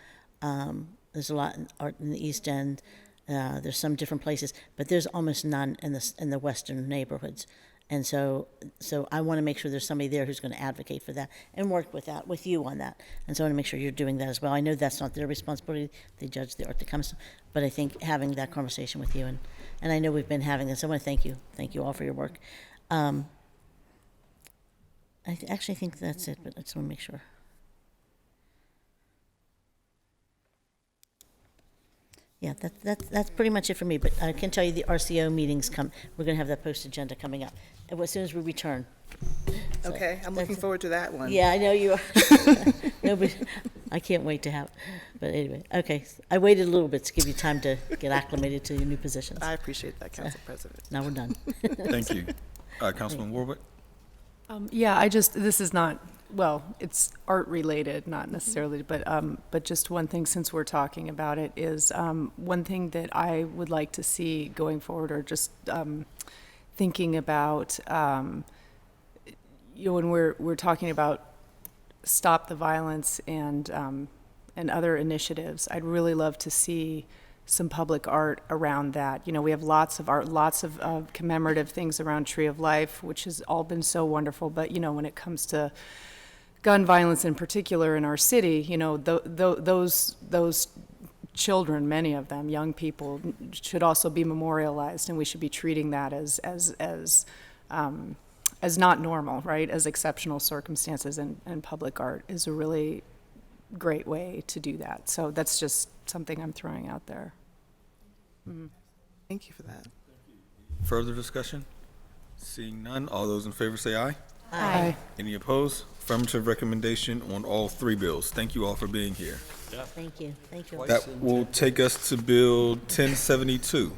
There's a lot in art in the East End. There's some different places, but there's almost none in the western neighborhoods. And so I want to make sure there's somebody there who's going to advocate for that and work with you on that. And so I want to make sure you're doing that as well. I know that's not their responsibility. They judge the art that comes, but I think having that conversation with you, and I know we've been having this. I want to thank you all for your work. I actually think that's it, but I just want to make sure. Yeah, that's pretty much it for me, but I can tell you the RCO meetings we're going to have that post agenda coming up as soon as we return. So Okay, I'm looking forward to that one. Yeah, I know you are. No, but I can't wait to have it. But anyway, okay, I waited a little bit to give you time to get acclimated to your new positions. I appreciate that, Council President. Now we're done. Thank you. Councilman Warwick? Yeah, this is not, well, it's art related, not necessarily, but just one thing, since we're talking about it, is one thing that I would like to see going forward, or just thinking about, when we're talking about stop the violence and other initiatives, I'd really love to see some public art around that. We have lots of art, lots of commemorative things around Tree of Life, which has all been so wonderful. But, when it comes to gun violence in particular in our city, those children, many of them, young people, should also be memorialized, and we should be treating that as not normal, right? As exceptional circumstances, and public art is a really great way to do that. So that's just something I'm throwing out there. Thank you for that. Further discussion? Seeing none, all those in favor say aye. Aye. Any opposed? Affirmative recommendation on all three bills. Thank you all for being here. Thank you. Thank you. That will take us to Bill 1072.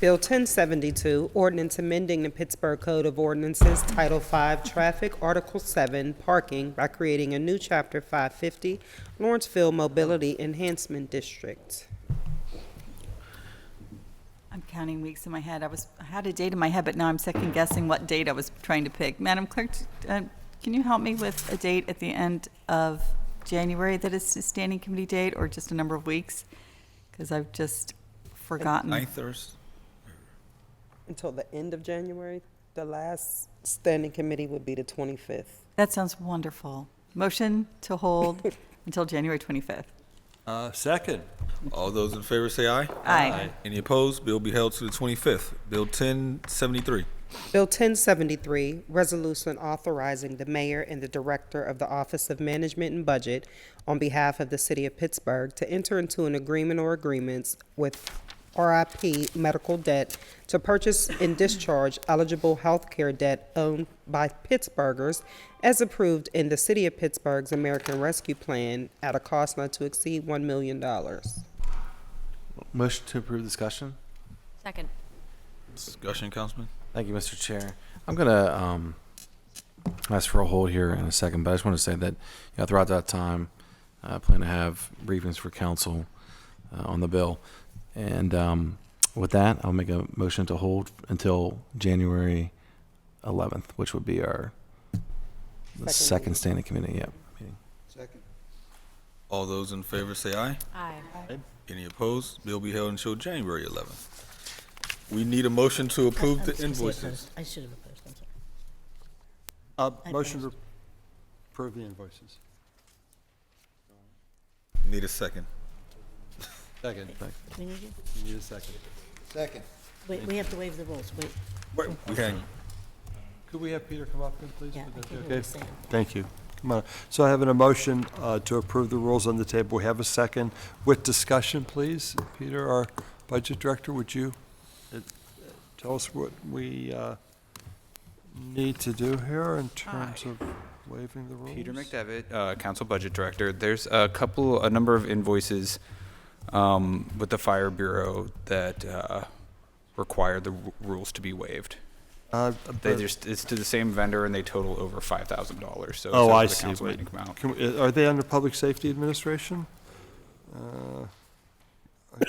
Bill 1072, ordinance amending the Pittsburgh Code of Ordinances, Title 5, Traffic, Article 7, Parking, by creating a new Chapter 550, Lawrenceville Mobility Enhancement District. I'm counting weeks in my head. I had a date in my head, but now I'm second guessing what date I was trying to pick. Madam Clerk, can you help me with a date at the end of January that is a standing committee date, or just a number of weeks? Because I've just forgotten. 9th Thursday. Until the end of January, the last standing committee would be the 25th. That sounds wonderful. Motion to hold until January 25th. Second. All those in favor say aye. Aye. Any opposed? Bill be held to the 25th. Bill 1073. Bill 1073, resolution authorizing the mayor and the director of the Office of Management and Budget on behalf of the city of Pittsburgh to enter into an agreement or agreements with RIP Medical Debt to purchase and discharge eligible health care debt owned by Pittsburghers as approved in the City of Pittsburgh's American Rescue Plan at a cost not to exceed $1 million. Motion to approve discussion. Second. Discussion, Councilman? Thank you, Mr. Chair. I'm going to ask for a hold here in a second, but I just want to say that throughout that time, I plan to have briefings for council on the bill. And with that, I'll make a motion to hold until January 11th, which would be our second standing committee meeting. Second. All those in favor say aye. Aye. Any opposed? Bill be held until January 11th. We need a motion to approve the invoices. I should have opposed, I'm sorry. Motion to approve the invoices. Need a second. Second. We need you? You need a second. Second. Wait, we have to waive the rules. Wait. Wait, we can. Could we have Peter come up then, please? Yeah, Would I that be can hear okay? what he's saying. Thank you. Come on. So I have a motion to approve the rules on the table. We have a second. With discussion, please. Peter, our budget director, would you tell us what we need to do here in terms of waiving the rules? Peter McDevitt, Council Budget Director. There's a number of invoices with the Fire Bureau that require the rules to be waived. It's to the same vendor, and they total over $5,000. So oh, I the see. council Wait. didn't come out. Are they under Public Safety Administration? I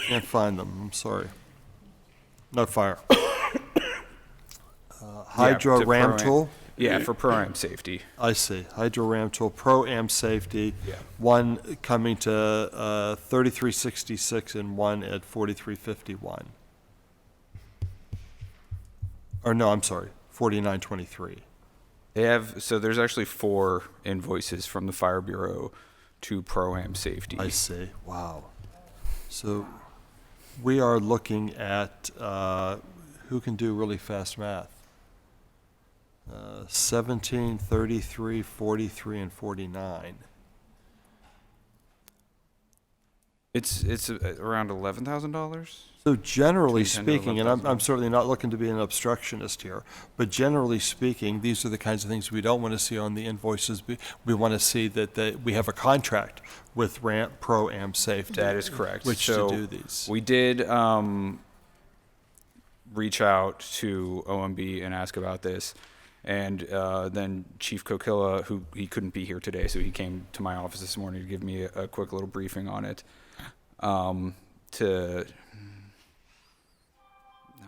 can't find them. I'm sorry. Not fire. Hydro to Ram Pro-Am. Tool? Yeah, for Pro-Am safety. I see. Hydro Ram Tool, Pro-Am Safety. Yeah. One coming to 3366 and one at 4351. Or no, I'm sorry, 4923. There's actually 4 invoices from the Fire Bureau to Pro-Am safety. I see. Wow. So we are looking at who can do really fast math. 17, 33, 43, and 49. It's around $11,000. So generally Between 10 to speaking, and I'm 11,000. certainly not looking to be an obstructionist here, but generally speaking, these are the kinds of things we don't want to see on the invoices. We want to see that we have a contract with Pro-Am Safety. That is correct. Which So to do these. We did reach out to OMB and ask about this. And then Chief Kokilla, who he couldn't be here today, so he came to my office this morning to give me a quick little briefing on it. Now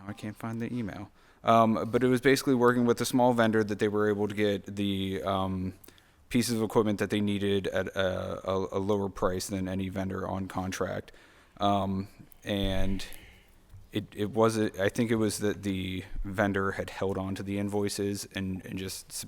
now I can't find the email. But it was basically working with a small vendor that they were able to get the pieces of equipment that they needed at a lower price than any vendor on contract. And it was, I think it was that the vendor had held on to the invoices and just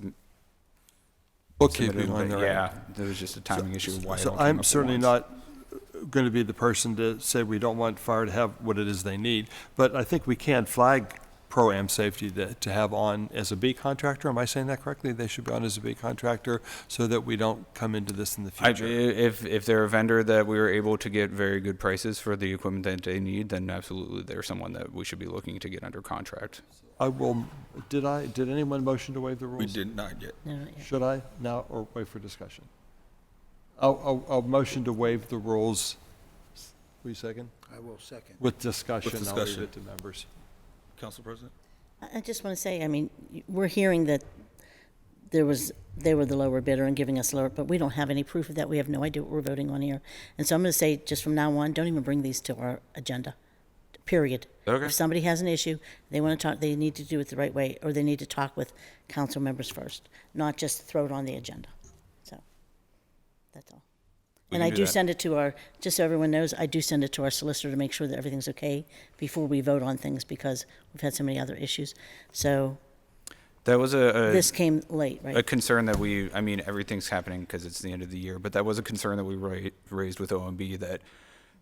Bookkeeping on their end. Yeah, there was just a timing issue of why it So all came I'm up at certainly once. not going to be the person to say we don't want fire to have what it is they need, but I think we can flag Pro-Am Safety to have on as a B contractor. Am I saying that correctly? They should be on as a B contractor so that we don't come into this in the future. If they're a vendor that we were able to get very good prices for the equipment that they need, then absolutely they're someone that we should be looking to get under contract. I will, did anyone motion to waive the rules? We did not yet. No, not yet. Should I now or wait for discussion? I'll motion to waive the rules. Will you second? I will second. With discussion, With I'll leave discussion. it to members. Council President? I just want to say, I mean, we're hearing that they were the lower bidder and giving us lower, but we don't have any proof of that. We have no idea what we're voting on here. And so I'm going to say, just from now on, don't even bring these to our agenda, period. Okay. If somebody has an issue, they want to talk, they need to do it the right way, or they need to talk with council members first, not just throw it on the agenda. So, that's all. We And can I do do that. send it to our, just so everyone knows, I do send it to our solicitor to make sure that everything's okay before we vote on things, because we've had so many other issues. So That was this came late, a right? concern that I mean, everything's happening because it's the end of the year, but that was a concern that we raised with OMB, that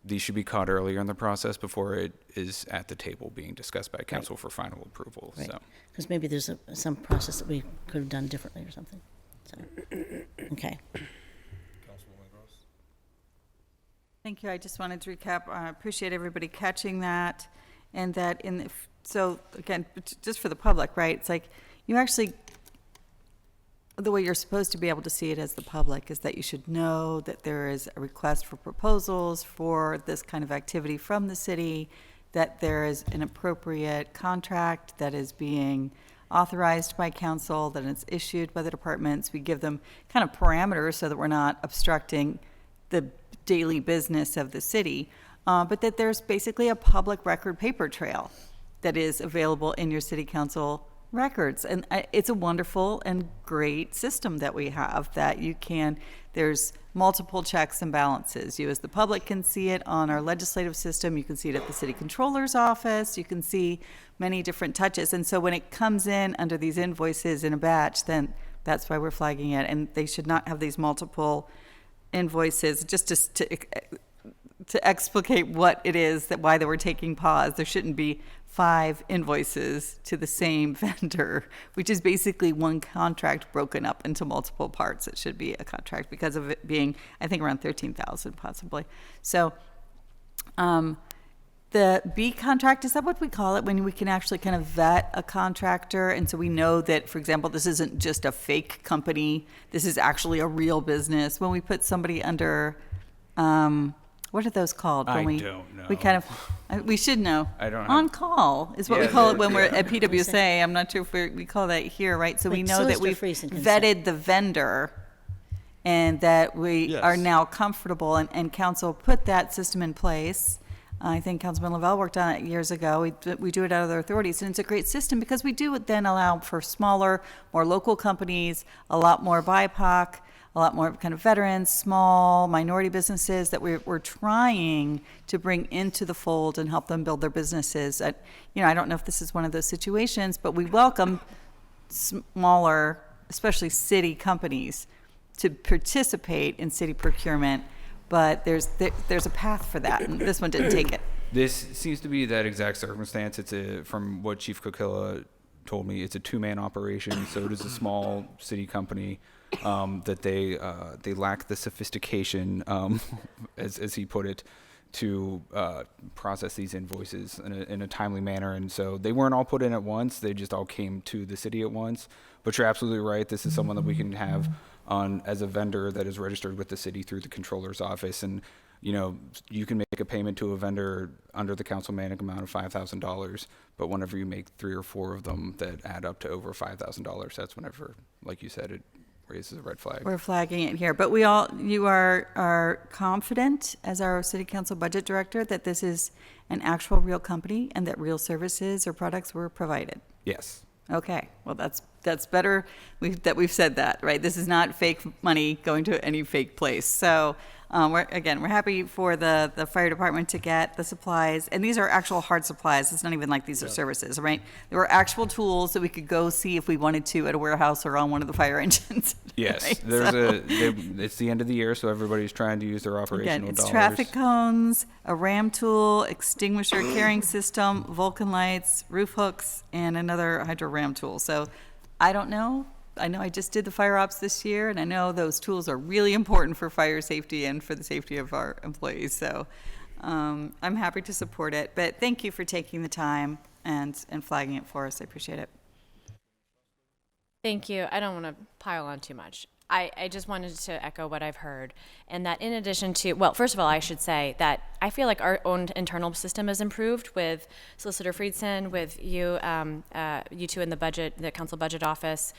these should be caught earlier in the process before it is at the table being discussed by council for final approval. Right. So Because maybe there's some process that we could have done differently or something. So, okay. Councilwoman Gross? Thank you. I just wanted to recap. I appreciate everybody catching that. And that so again, just for the public, right? It's like you actually, the way you're supposed to be able to see it as the public is that you should know that there is a request for proposals for this kind of activity from the city, that there is an appropriate contract that is being authorized by council, that it's issued by the departments. We give them kind of parameters so that we're not obstructing the daily business of the city, but that there's basically a public record paper trail that is available in your city council records. And it's a wonderful and great system that we have, that there's multiple checks and balances. You as the public can see it on our legislative system, you can see it at the city controller's office, you can see many different touches. And so when it comes in under these invoices in a batch, then that's why we're flagging it. And they should not have these multiple invoices, just to explicate what it is, that why they were taking pause. There shouldn't be 5 invoices to the same vendor, which is basically one contract broken up into multiple parts. It should be a contract because of it being, I think, around 13,000 possibly. So the B contract, is that what we call it, when we can actually kind of vet a contractor? And so we know that, for example, this isn't just a fake company, this is actually a real business. When we put somebody under, what are those called? When I don't know. We kind of, we should know. I don't On have- call is what we Yeah, call it the- when we're yeah. at PWSA. I'm not sure if we call that here, right? So we Like know that solicitor we've fees and vetted the vendor and that we are Yes. now comfortable, and council put that system in place. I think Councilman Lavelle worked on it years ago. We do it out of their authorities, and it's a great system because we do then allow for smaller, more local companies, a lot more BIPOC, a lot more kind of veterans, small minority businesses that we're trying to bring into the fold and help them build their businesses. I don't know if this is one of those situations, but we welcome smaller, especially city companies, to participate in city procurement. But there's a path for that, and this one didn't take it. this seems to be that exact circumstance. From what Chief Kokilla told me, it's a 2-man operation, so it is a small city company that they lack the sophistication, as he put it, to process these invoices in a timely manner. And so they weren't all put in at once. They just all came to the city at once. But you're absolutely right. This is someone that we can have on as a vendor that is registered with the city through the controller's office. And, you can make a payment to a vendor under the council mandate amount of $5,000. But whenever you make 3 or 4 of them that add up to over $5,000, that's whenever, like you said, raises a red flag. We're flagging it here, but you are confident as our city council budget director that this is an actual real company and that real services or products were provided? Yes. Okay, well, that's better that we've said that, right? This is not fake money going to any fake place. So, we're happy for the fire department to get the supplies, and these are actual hard supplies. It's not even like these are services, right? There were actual tools that we could go see if we wanted to at a warehouse or on one of the fire engines. Yes, right? it's the end of the year, so everybody's trying to use their operational Again, it's dollars. traffic cones, a ram tool, extinguisher carrying system, Vulcan lights, roof hooks, and another hydro ram tool. So I don't know. I know I just did the fire ops this year, and I know those tools are really important for fire safety and for the safety of our employees. So I'm happy to support it. But thank you for taking the time and flagging it for us. I appreciate it. Thank you. I don't want to pile on too much. I just wanted to echo what I've heard. And that in addition to, well, first of all, I should say that I feel like our own internal system has improved with Solicitor Friedson, with you, you two in the council budget office,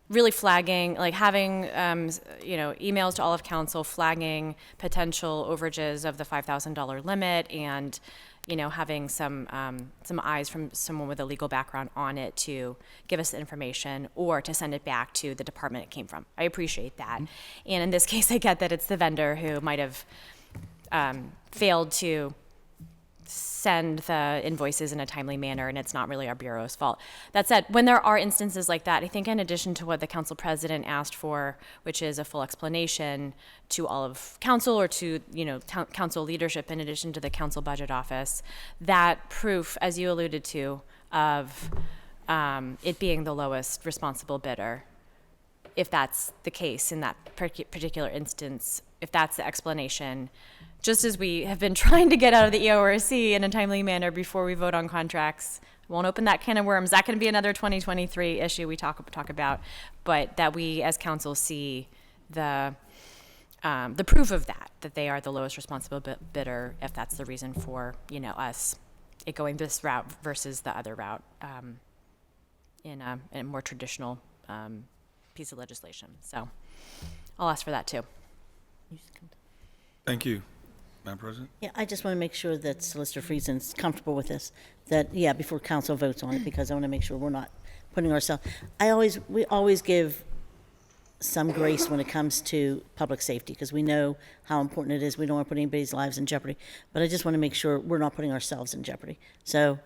really flagging, like having, emails to all of council flagging potential overages of the $5,000 limit and, having some eyes from someone with a legal background on it to give us the information or to send it back to the department it came from. I appreciate that. And in this case, I get that it's the vendor who might have failed to send the invoices in a timely manner, and it's not really our bureau's fault. That said, when there are instances like that, I think in addition to what the council president asked for, which is a full explanation to all of council or to, council leadership in addition to the council budget office, that proof, as you alluded to, of it being the lowest responsible bidder, if that's the case in that particular instance, if that's the explanation, just as we have been trying to get out of the EORC in a timely manner before we vote on contracts. Won't open that can of worms. That can be another 2023 issue we talk about, but that we as council see the proof of that they are the lowest responsible bidder, if that's the reason for, us it going this route versus the other route in a more traditional piece of legislation. So I'll ask for that too. Thank you. Madam President? Yeah, I just want to make sure that Solicitor Frieson's comfortable with this, before council votes on it, because I want to make sure we're not putting ourselves, we always give some grace when it comes to public safety, because we know how important it is. We don't want to put anybody's lives in jeopardy, but I just want to make sure we're not putting ourselves in jeopardy. So,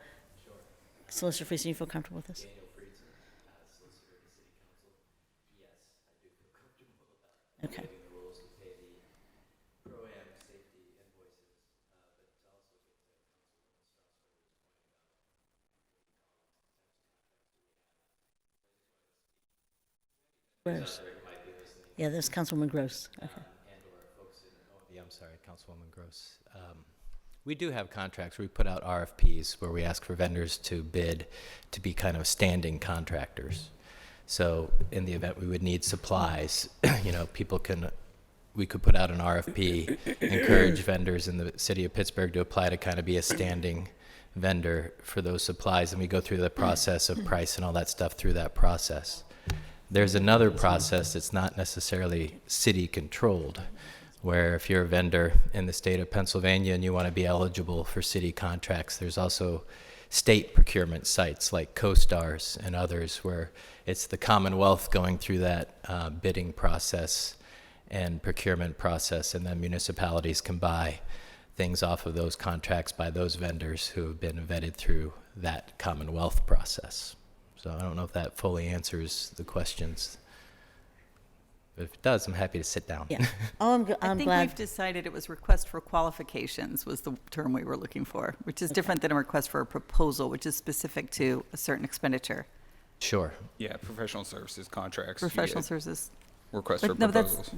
Solicitor Friesen, you feel comfortable with this? Okay. Gross. Yeah, that's Councilwoman Gross. Okay. I'm sorry, Councilwoman Gross. We do have contracts where we put out RFPs where we ask for vendors to bid to be kind of standing contractors. So in the event we would need supplies, we could put out an RFP, encourage vendors in the city of Pittsburgh to apply to kind of be a standing vendor for those supplies, and we go through the process of price and all that stuff through that process. There's another process that's not necessarily city controlled, where if you're a vendor in the state of Pennsylvania and you want to be eligible for city contracts, there's also state procurement sites like CoStars and others where it's the Commonwealth going through that bidding process and procurement process, and then municipalities can buy things off of those contracts by those vendors who have been vetted through that Commonwealth process. So I don't know if that fully answers the questions. But if it does, I'm happy to sit down. Yeah. I'm I think glad. we've decided it was request for qualifications was the term we were looking for, which is different than a request for a proposal, which is specific to a certain expenditure. Sure. Yeah, professional services contracts. Professional services. Requests But for no, proposals.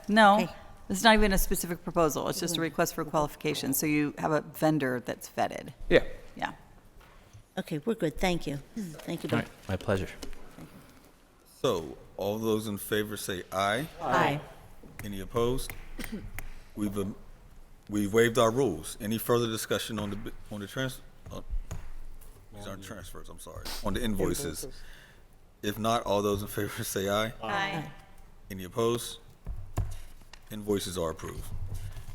No, Okay. it's not even a specific proposal. It's just a request for qualification. So you have a vendor that's vetted. Yeah. Yeah. Okay, we're good. Thank you. Thank you, All Bill. right, my pleasure. So, all those in favor say aye. Aye. Any opposed? We've waived our rules. Any further discussion on the these aren't transfers, I'm sorry, on the invoices? If not, all those in favor say aye. Aye. Any opposed? Invoices are approved.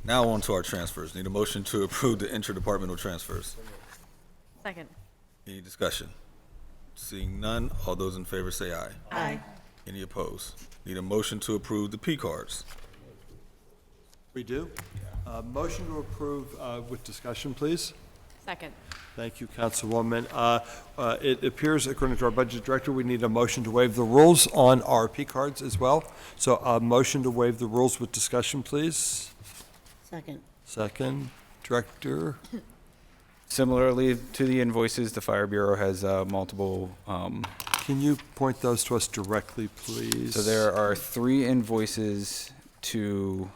Now on to our transfers. Need a motion to approve the interdepartmental transfers. Second. Any discussion? Seeing none, all those in favor say aye. Aye. Any opposed? Need a motion to approve the P cards. We do. Motion to approve with discussion, please. Second. Thank you, Councilwoman. It appears, according to our budget director, we need a motion to waive the rules on our P cards as well. So a motion to waive the rules with discussion, please. Second. Second, Director. Similarly to the invoices, the Fire Bureau has multiple. Can you point those to us directly, please? So there are 3 invoices to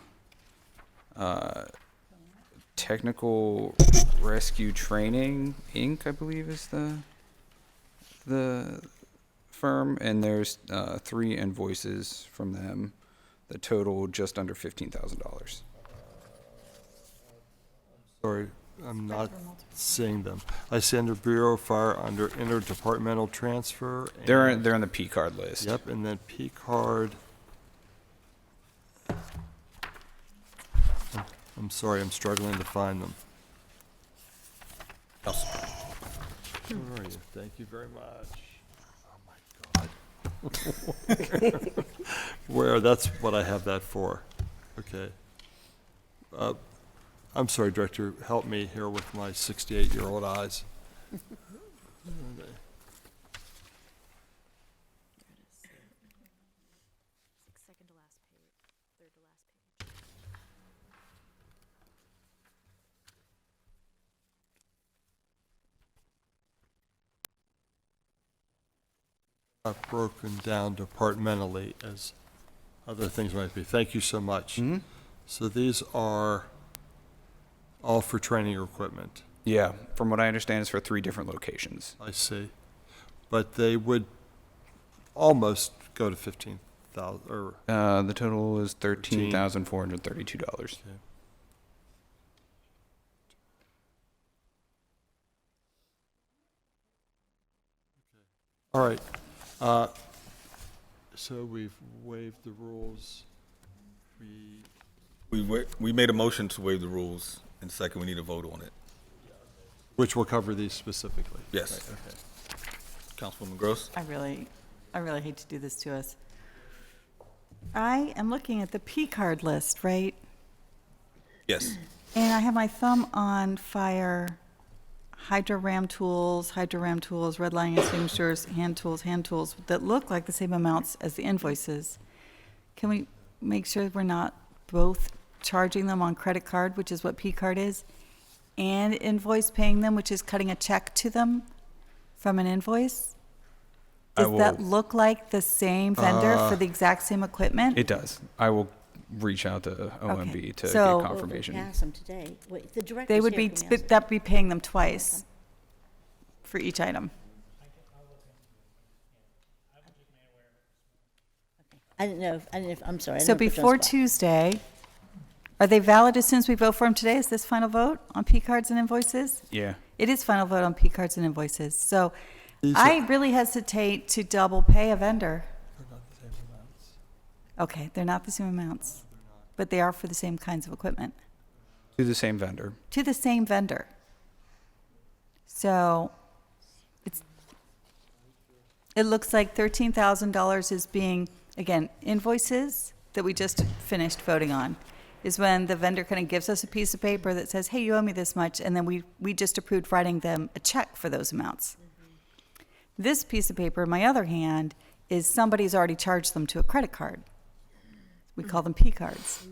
Technical Rescue Training, Inc., I believe is the firm, and there's 3 invoices from them that total just under $15,000. Sorry, I'm not seeing them. I see under Bureau of Fire, under interdepartmental transfer. They're in the P card list. Yep, and then P card. I'm sorry, I'm struggling to find them. Where are you? Thank you very much. Oh, my God. Where? That's what I have that for. Okay. I'm sorry, Director, help me here with my 68-year-old eyes. Second to last page, third to last page. Not broken down departmentally as other things might be. Thank you so much. So these are all for training equipment. Yeah, from what I understand, it's for 3 different locations. I see. But they would almost go to 15,000, or... The total is $13,432. Okay. All right. So we've waived the rules. We made a motion to waive the rules, and second, we need a vote on it. Which will cover these specifically. Yes. Right, okay. Councilwoman Gross? I really hate to do this to us. I am looking at the P card list, right? Yes. And I have my thumb on fire, hydro ram tools, red lining extinguishers, hand tools that look like the same amounts as the invoices. Can we make sure we're not both charging them on credit card, which is what P card is, and invoice paying them, which is cutting a check to them from an invoice? Does that look like the same vendor for the exact same equipment? It does. I will reach out to OMB Okay. to So- get confirmation. We'll pass them today. Wait, the director's They would here. be, Can we ask him? that'd be paying them twice for each item. I didn't know, I'm sorry. I So didn't know if it was on before spot. Tuesday, are they valid as soon as we vote for them today? Is this final vote on P cards and invoices? Yeah. It is final vote on P cards and invoices. So These I really hesitate to double pay a vendor. They're not the same amounts. Okay, they're not the same amounts, but they are for the same kinds of equipment, To the same vendor. to the same vendor. So it looks like $13,000 is being, again, invoices that we just finished voting on, is when the vendor kind of gives us a piece of paper that says, hey, you owe me this much, and then we just approved writing them a check for those amounts. This piece of paper, in my other hand, is somebody's already charged them to a credit card. We call them P cards.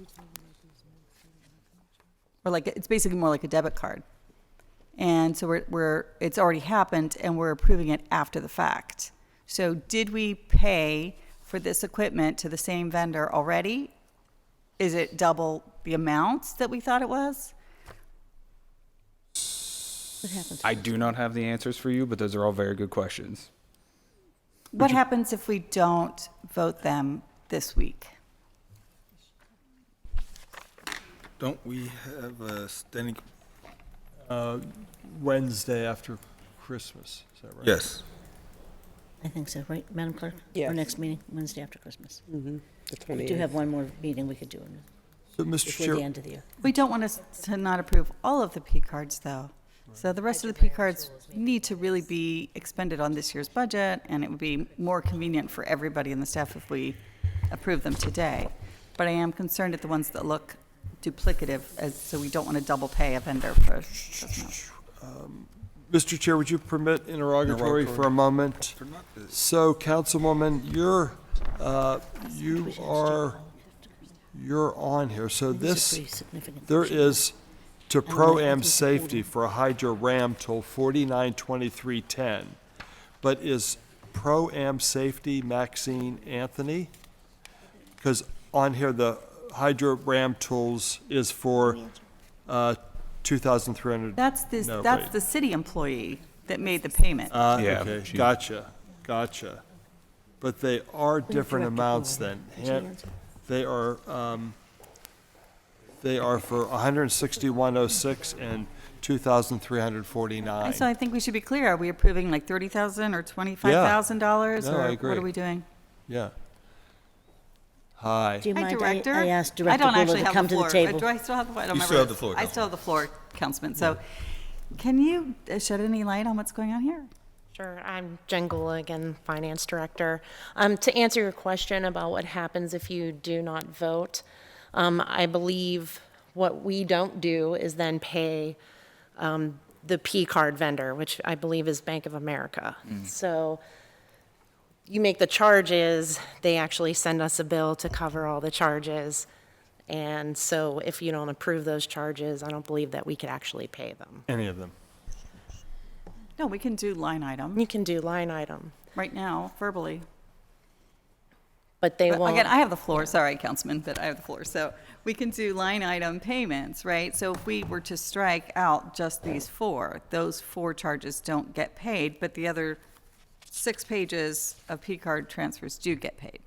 Or like, it's basically more like a debit card. And so it's already happened, and we're approving it after the fact. So did we pay for this equipment to the same vendor already? Is it double the amounts that we thought it was? What happened? I do not have the answers for you, but those are all very good questions. What happens if we don't vote them this week? Don't we have a standing? Wednesday after Christmas, is that right? Yes. I think so, right, Madam Clerk? Yes. Our next meeting, Wednesday after Christmas. The We 28th. do have one more meeting we could do So, Mr. before Chair, the end of the year. We don't want us to not approve all of the P cards, though. So the rest of the P cards need to really be expended on this year's budget, and it would be more convenient for everybody in the staff if we approve them today. But I am concerned at the ones that look duplicative, so we don't want to double pay a vendor for this amount. Mr. Chair, would you permit interrogatory for a moment? So, Councilwoman, you're on here. So These are this, pretty significant. there is to know, I Pro-Am think safety for a Hydro Ram tool 492310. But is Pro-Am safety Maxine Anthony? Because on here, the Hydro Ram tools is for 2,300. That's No, that's wait. the city employee that made the payment. Yeah, Okay, she- gotcha. But they are different Director amounts Bowman. then. Did you answer? They are for 16106 and 2,349. So I think we should be clear. Are we approving like $30,000 or $25,000? No, I Or agree. what are we doing? Yeah. Hi. Do you Hi, mind, Director. I asked I Director don't Buller actually to have come the to the floor. table. Do I still have the floor? I don't You remember. still have the floor, I still have the floor, Councilman. So can you shed any light on what's going on here? Sure, I'm Jen Gula, again, Finance Director. To answer your question about what happens if you do not vote, I believe what we don't do is then pay the P card vendor, which I believe is Bank of America. So you make the charges, they actually send us a bill to cover all the charges. And so if you don't approve those charges, I don't believe that we could actually pay them. Any of them? No, we can do line item You can do line item, right now, verbally. but they But won't. again, I have the floor. Sorry, Councilman, but I have the floor. So we can do line item payments, right? So if we were to strike out just these four, those four charges don't get paid, but the other 6 pages of P card transfers do get paid.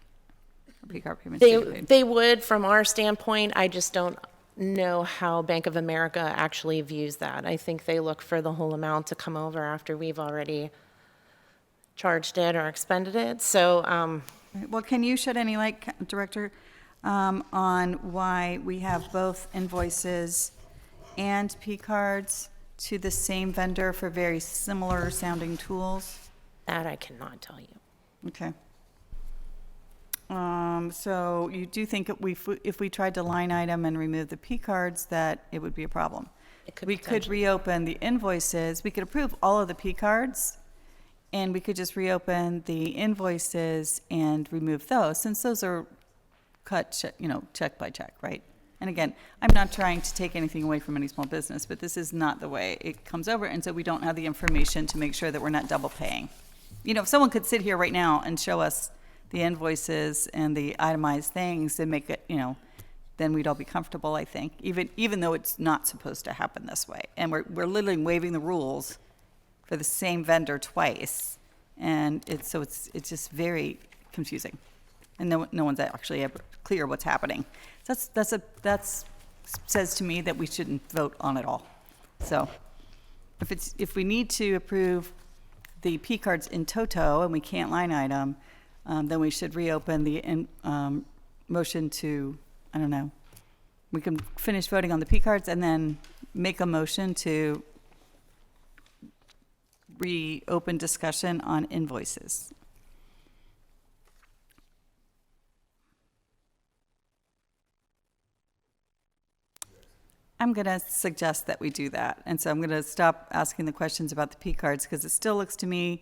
P card payments do get paid. They would, from our standpoint, I just don't know how Bank of America actually views that. I think they look for the whole amount to come over after we've already charged it or expended it. So, Right. Well, can you shed any light, Director, on why we have both invoices and P cards to the same vendor for very similar sounding tools? that I cannot tell you. Okay. So you do think if we tried to line item and remove the P cards, that it would be a problem? It could We could potentially- reopen the invoices, we could approve all of the P cards, and we could just reopen the invoices and remove those, since those are cut, check by check, right? And again, I'm not trying to take anything away from any small business, but this is not the way it comes over, and so we don't have the information to make sure that we're not double paying. If someone could sit here right now and show us the invoices and the itemized things and make it, then we'd all be comfortable, I think, even though it's not supposed to happen this way. And we're literally waiving the rules for the same vendor twice, and it's just very confusing, and no one's actually ever clear what's happening. So that's says to me that we shouldn't vote on it all. So if we need to approve the P cards in toto and we can't line item, then we should reopen the motion to, I don't know, we can finish voting on the P cards and then make a motion to reopen discussion on invoices. I'm going to suggest that we do that. And so I'm going to stop asking the questions about the P cards, because it still looks to me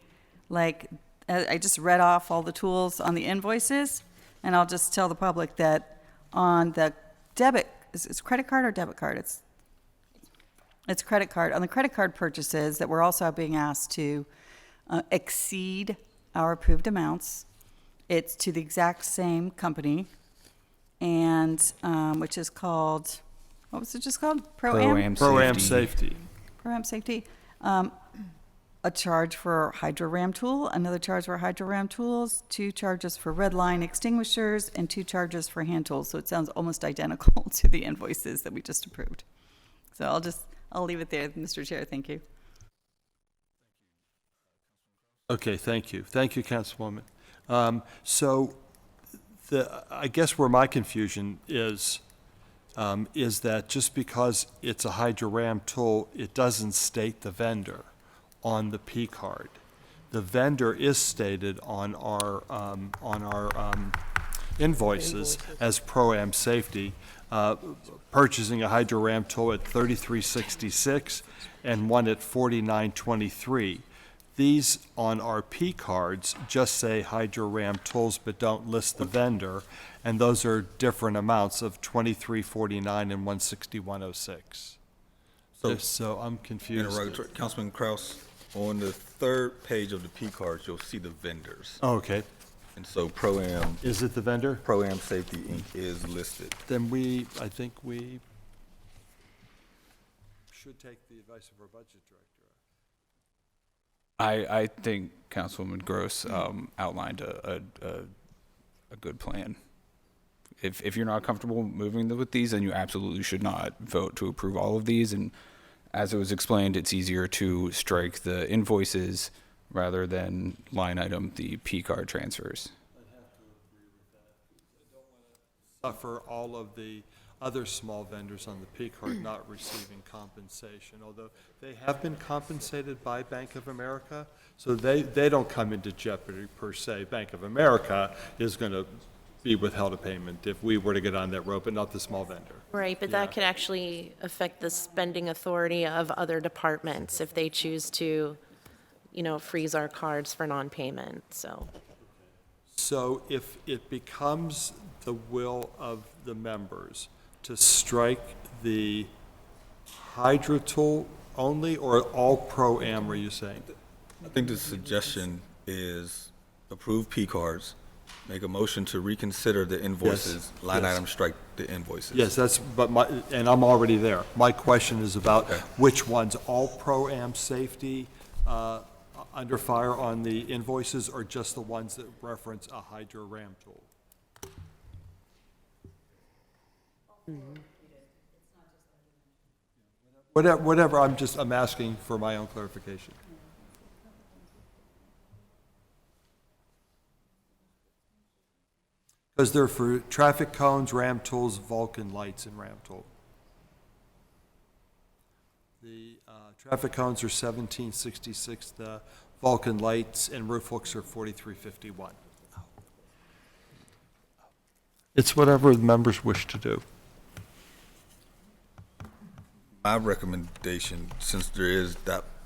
like I just read off all the tools on the invoices, and I'll just tell the public that on the debit, it's credit card or debit card? It's credit card. On the credit card purchases that we're also being asked to exceed our approved amounts, it's to the exact same company, and which is called, what was it just called? Pro-Am? Pro-Am safety. Pro-Am Safety. A charge for Hydro Ram tool, another charge for Hydro Ram tools, 2 charges for red line extinguishers, and 2 charges for hand tools. So it sounds almost identical to the invoices that we just approved. So I'll leave it there, Mr. Chair. Thank you. Okay, thank you. Thank you, Councilwoman. So I guess where my confusion is that just because it's a HydroRAM tool, it doesn't state the vendor on the P card. The vendor is stated on our invoices as Pro-Am Safety, purchasing a HydroRAM tool at $33.66 and one at $49.23. These on our P cards just say HydroRAM tools but don't list the vendor, and those are different amounts of $23.49 and $161.06. So I'm confused. Councilman Kraus, on the third page of the P cards, you'll see the vendors. Oh, okay. And so Pro-Am. Is it the vendor? Pro-Am Safety Inc. is listed. Then I think we should take the advice of our budget director. I think Councilwoman Gross outlined a good plan. If you're not comfortable moving with these, then you absolutely should not vote to approve all of these. And as it was explained, it's easier to strike the invoices rather than line item the P card transfers. I have to agree with that. I don't want to suffer all of the other small vendors on the P card not receiving compensation, although they have been compensated by Bank of America, so they don't come into jeopardy per se. Bank of America is going to be withheld a payment if we were to get on that road, but not the small vendor. Right, but that could actually affect the spending authority of other departments if they choose to, freeze our cards for non-payment, so. So if it becomes the will of the members to strike the Hydro tool only, or all Pro-Am, are you saying? I think the suggestion is approve P cards, make a motion to reconsider the invoices, line item strike the invoices. Yes, and I'm already there. My question is about which ones, all Pro-Am Safety under fire on the invoices, or just the ones that reference a HydroRAM tool? Whatever, I'm asking for my own clarification. Because they're for traffic cones, ram tools, Vulcan lights, and ram tool. The traffic cones are $17.66, the Vulcan lights and roof hooks are $43.51. It's whatever the members wish to do. My recommendation, since there is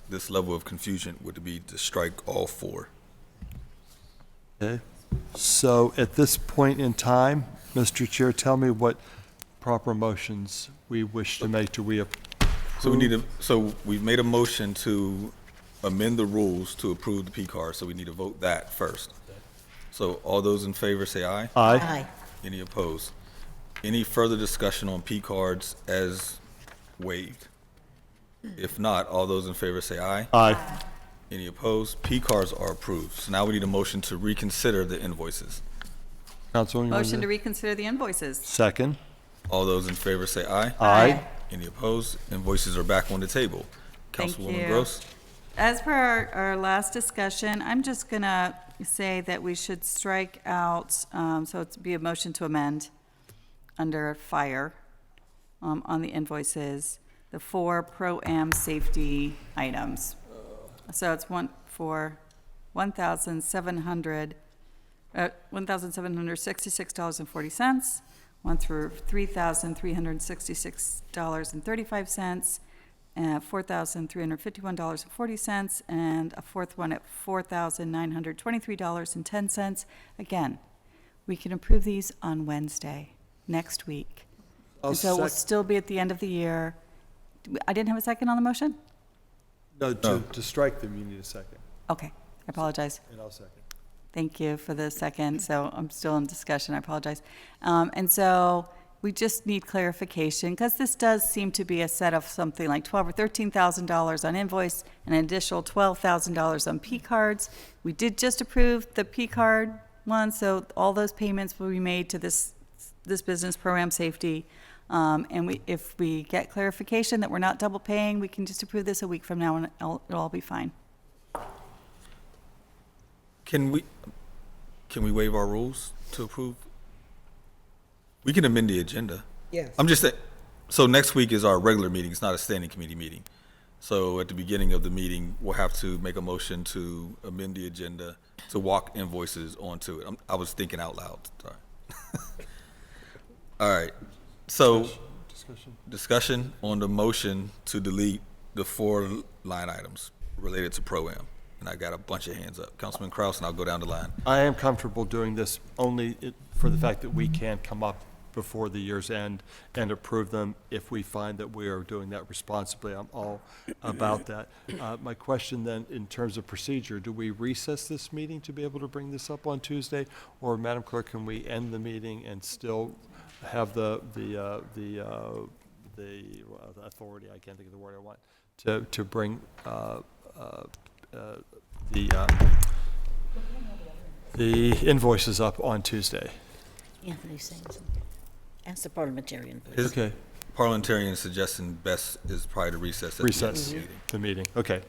this level of confusion, would be to strike all four. Okay. So at this point in time, Mr. Chair, tell me what proper motions we wish to make to reapprove. So we've made a motion to amend the rules to approve the P card, so we need to vote that first. So all those in favor say aye. Aye. Aye. Any opposed? Any further discussion on P cards as waived? If not, all those in favor say aye. Aye. Any opposed? P cards are approved. So now we need a motion to reconsider the invoices. Councilwoman, you want Motion to reconsider the invoices. Second. All those in favor say aye. Aye. Any opposed? Invoices are back on the table. Thank Councilwoman you. Gross? As per our last discussion, I'm just going to say that we should strike out, so it's be a motion to amend under fire on the invoices, the 4 Pro-Am safety items. So it's one for $1,766.40, one through $3,366.35, $4,351.40, and a fourth one at $4,923.10. Again, we can approve these on Wednesday, next week. And so we'll still be at the end of the year. I didn't have a second on the motion? No, to strike them, you need a second. Okay, I apologize. And I'll second. Thank you for the second. So I'm still in discussion. I apologize. And so we just need clarification, because this does seem to be a set of something like $12,000 or $13,000 on invoice and an additional $12,000 on P cards. We did just approve the P card one, so all those payments will be made to this business, Pro-Am Safety. And if we get clarification that we're not double paying, we can just approve this a week from now and it'll all be fine. Can we waive our rules to approve? We can amend the agenda. Yes. I'm just saying, so next week is our regular meeting, it's not a standing committee meeting. So at the beginning of the meeting, we'll have to make a motion to amend the agenda to walk invoices onto it. I was thinking out loud, sorry. All right, so discussion on the motion to delete the 4 line items related to Pro-Am. And I got a bunch of hands up. Councilman Kraus, and I'll go down the line. I am comfortable doing this only for the fact that we can come up before the year's end and approve them if we find that we are doing that responsibly. I'm all about that. My question then, in terms of procedure, do we recess this meeting to be able to bring this up on Tuesday? Or, Madam Clerk, can we end the meeting and still have the authority, I can't think of the word I want, to bring the invoices up on Tuesday? Anthony's saying something. Ask the parliamentarian. His parliamentarian suggestion best is probably to recess at the end of the meeting. The meeting, okay.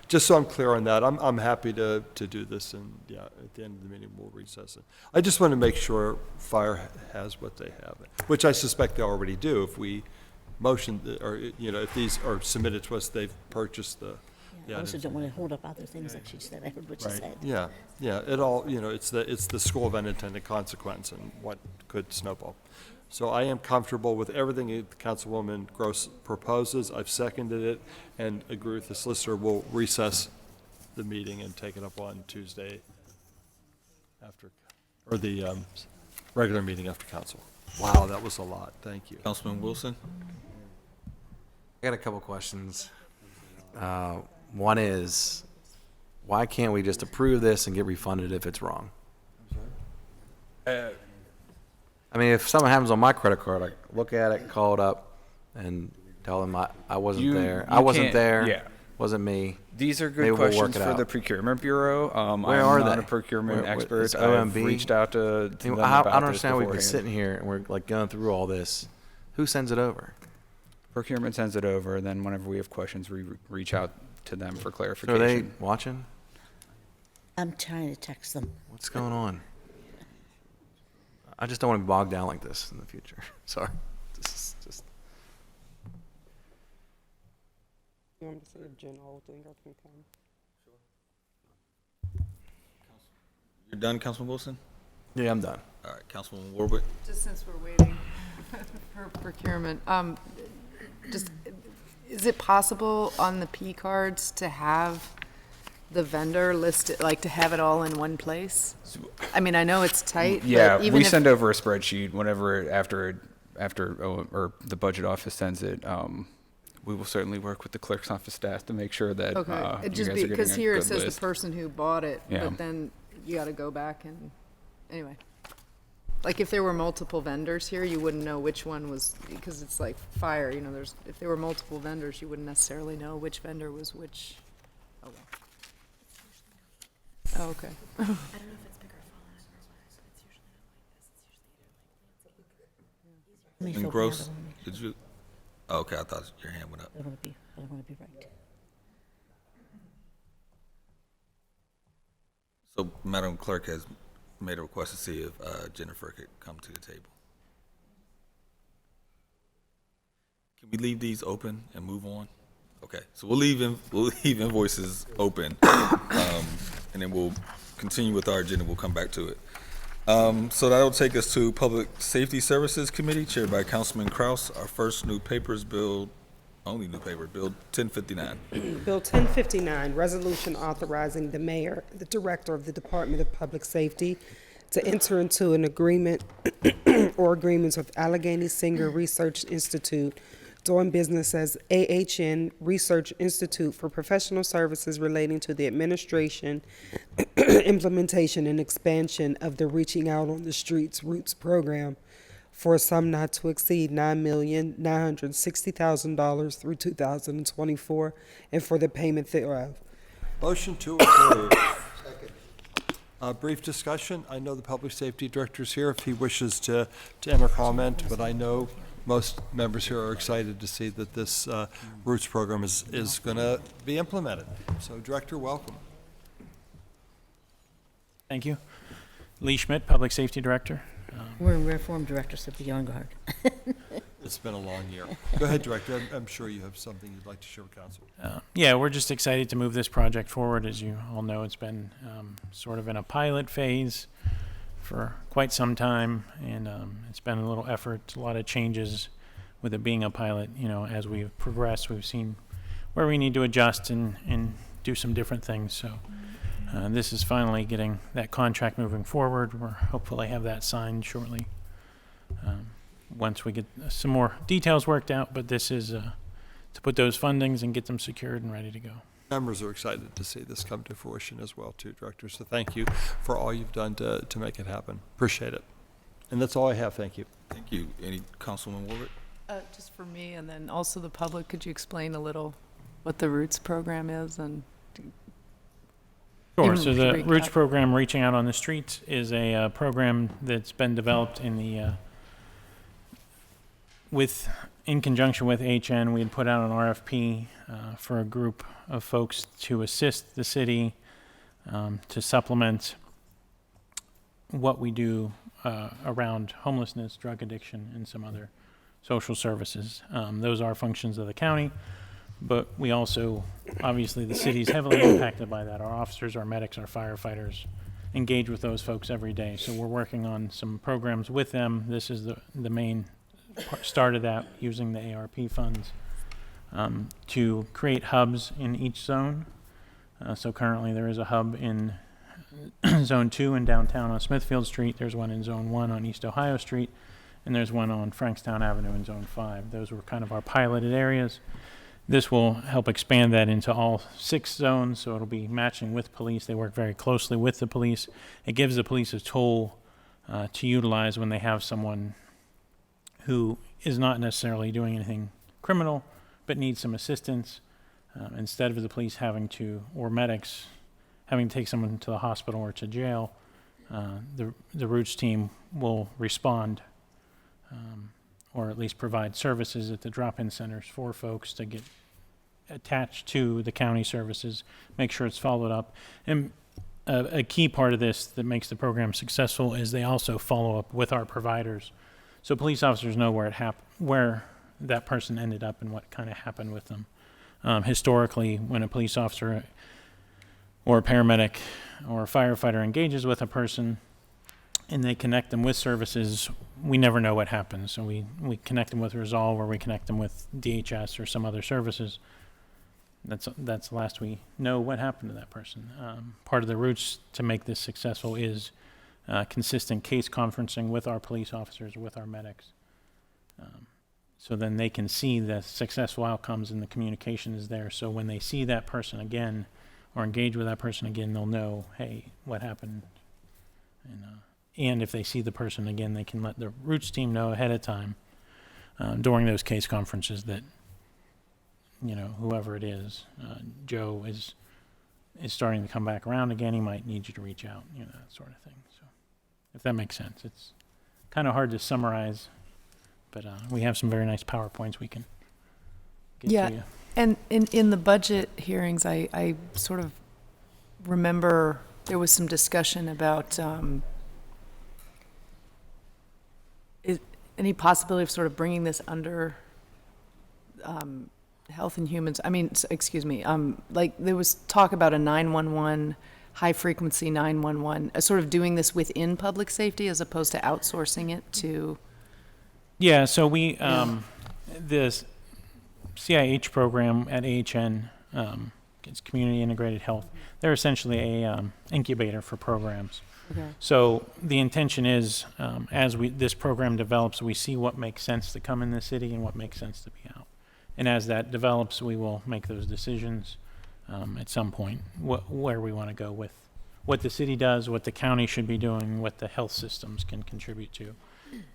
Just so I'm clear on that, I'm happy to do this, and yeah, at the end of the meeting, we'll recess it. I just want to make sure fire has what they have, which I suspect they already do. If we motion, or, if these are submitted to us, they've purchased the. I also don't want to hold up other things that she said. I heard what she said. Yeah, it all, it's the school of unintended consequence and what could snowball. So I am comfortable with everything that Councilwoman Gross proposes. I've seconded it and agree with the solicitor. We'll recess the meeting and take it up on Tuesday or the regular meeting after council. Wow, that was a lot. Thank you. Councilman Wilson? I got a couple questions. One is, why can't we just approve this and get refunded if it's wrong? I mean, if something happens on my credit card, I look at it, call it up, and tell them I wasn't there. I wasn't there. Yeah. Wasn't me. These are good Maybe we'll work questions it for out. the procurement bureau. Where are I'm not they? a procurement Where- expert. is I've OMB? reached out to them I about don't this understand. We've been beforehand. sitting here and we're like going through all this. Who sends it over? Procurement sends it over, and then whenever we have questions, we reach out to them for So clarification. are they watching? I'm trying to text them. What's going on? I just don't want to be bogged down like this in the future. Sorry. This is just. You want me to see if Jen Oldinger can come? You're done, Councilman Wilson? Yeah, I'm done. All right, Councilman Warwick? Just since we're waiting for procurement, is it possible on the P cards to have the vendor listed, like to have it all in one place? I mean, I know it's tight, Yeah, but even we if, send over a spreadsheet whenever or the budget office sends it. We will certainly work with the clerk's office staff to make sure that okay, you it just guys are getting because a here it good says list. the person who bought it, Yeah. but then you got to go back and anyway. Like if there were multiple vendors here, you wouldn't know which one was, because it's like fire, if there were multiple vendors, you wouldn't necessarily know which vendor was which. Oh, well. Oh, okay. I don't know if it's bigger or smaller, so it's usually not like this. It's usually Let me And feel Gross, bad. I wanna make did you? Oh, okay, I thought your hand went up. I don't want to be right. So Madam Clerk has made a request to see if Jennifer could come to the table. Can we leave these open and move on? Okay, so we'll leave invoices open, and then we'll continue with our agenda. We'll come back to it. So that'll take us to Public Safety Services Committee, chaired by Councilman Kraus. Our first new paper is Bill 1059. Bill 1059, resolution authorizing the mayor, the director of the Department of Public Safety, to enter into an agreement or agreements with Allegheny Singer Research Institute, doing business as AHN Research Institute, for professional services relating to the administration, implementation, and expansion of the Reaching Out on the Streets Roots program, for a sum not to exceed $9,960,000 through 2024, and for the payment thereof. Motion to approve. Brief discussion. I know the Public Safety Director's here if he wishes to enter comment, but I know most members here are excited to see that this Roots program is going to be implemented. So, Director, welcome. Thank you. Lee Schmidt, Public Safety Director. We're in reform director, so be on guard. It's been a long year. Go ahead, Director. I'm sure you have something you'd like to share with council. Yeah, we're just excited to move this project forward. As you all know, it's been sort of in a pilot phase for quite some time, and it's been a little effort, a lot of changes with it being a pilot. You know, as we've progressed, we've seen where we need to adjust and do some different things. So this is finally getting that contract moving forward. We're hopefully have that signed shortly. Once we get some more details worked out, but this is to put those fundings and get them secured and ready to go. Members are excited to see this come to fruition as well, too, Director. So thank you for all you've done to make it happen. Appreciate it. And that's all I have. Thank you. Thank you. Any Councilman Warwick? Just for me, and then also the public, could you explain a little what the Roots program is? And Sure. even So the recap? Roots program, Reaching Out on the Streets, is a program that's been developed in the in conjunction with HN. We had put out an RFP for a group of folks to assist the city to supplement what we do around homelessness, drug addiction, and some other social services. Those are functions of the county, but we also, obviously, the city's heavily impacted by that. Our officers, our medics, our firefighters engage with those folks every day. So we're working on some programs with them. This is the main start of that, using the ARP funds to create hubs in each zone. So currently there is a hub in Zone 2 in downtown on Smithfield Street. There's one in Zone 1 on East Ohio Street, and there's one on Frankstown Avenue in Zone 5. Those were kind of our piloted areas. This will help expand that into all 6 zones, so it'll be matching with police. They work very closely with the police. It gives the police a tool to utilize when they have someone who is not necessarily doing anything criminal, but needs some assistance. Instead of the police having to, or medics, having to take someone to the hospital or to jail, the Roots team will respond, or at least provide services at the drop-in centers for folks to get attached to the county services, make sure it's followed up. And a key part of this that makes the program successful is they also follow up with our providers. So police officers know where that person ended up and what kind of happened with them. Historically, when a police officer or a paramedic or a firefighter engages with a person and they connect them with services, we never know what happens. So we connect them with Resolve, or we connect them with DHS or some other services. That's the last we know what happened to that person. Part of the Roots to make this successful is consistent case conferencing with our police officers, with our medics. So then they can see the successful outcomes and the communication is there. So when they see that person again or engage with that person again, they'll know, hey, what happened? And if they see the person again, they can let the Roots team know ahead of time during those case conferences that, you know, whoever it is, Joe is starting to come back around again. He might need you to reach out, you know, that sort of thing. So if that makes sense. It's kind of hard to summarize, but we have some very nice PowerPoints we can get to you. And in the budget hearings, I sort of remember there was some discussion about any possibility of sort of bringing this under Health and Humans. I mean, excuse me, like there was talk about a 911, high frequency 911, sort of doing this within public safety as opposed to outsourcing it to. Yeah, so we, this CIH program at AHN, it's Community Integrated Health. They're essentially a incubator for programs. Okay. So the intention is, as this program develops, we see what makes sense to come in the city and what makes sense to be out. And as that develops, we will make those decisions at some point, where we want to go with what the city does, what the county should be doing, what the health systems can contribute to.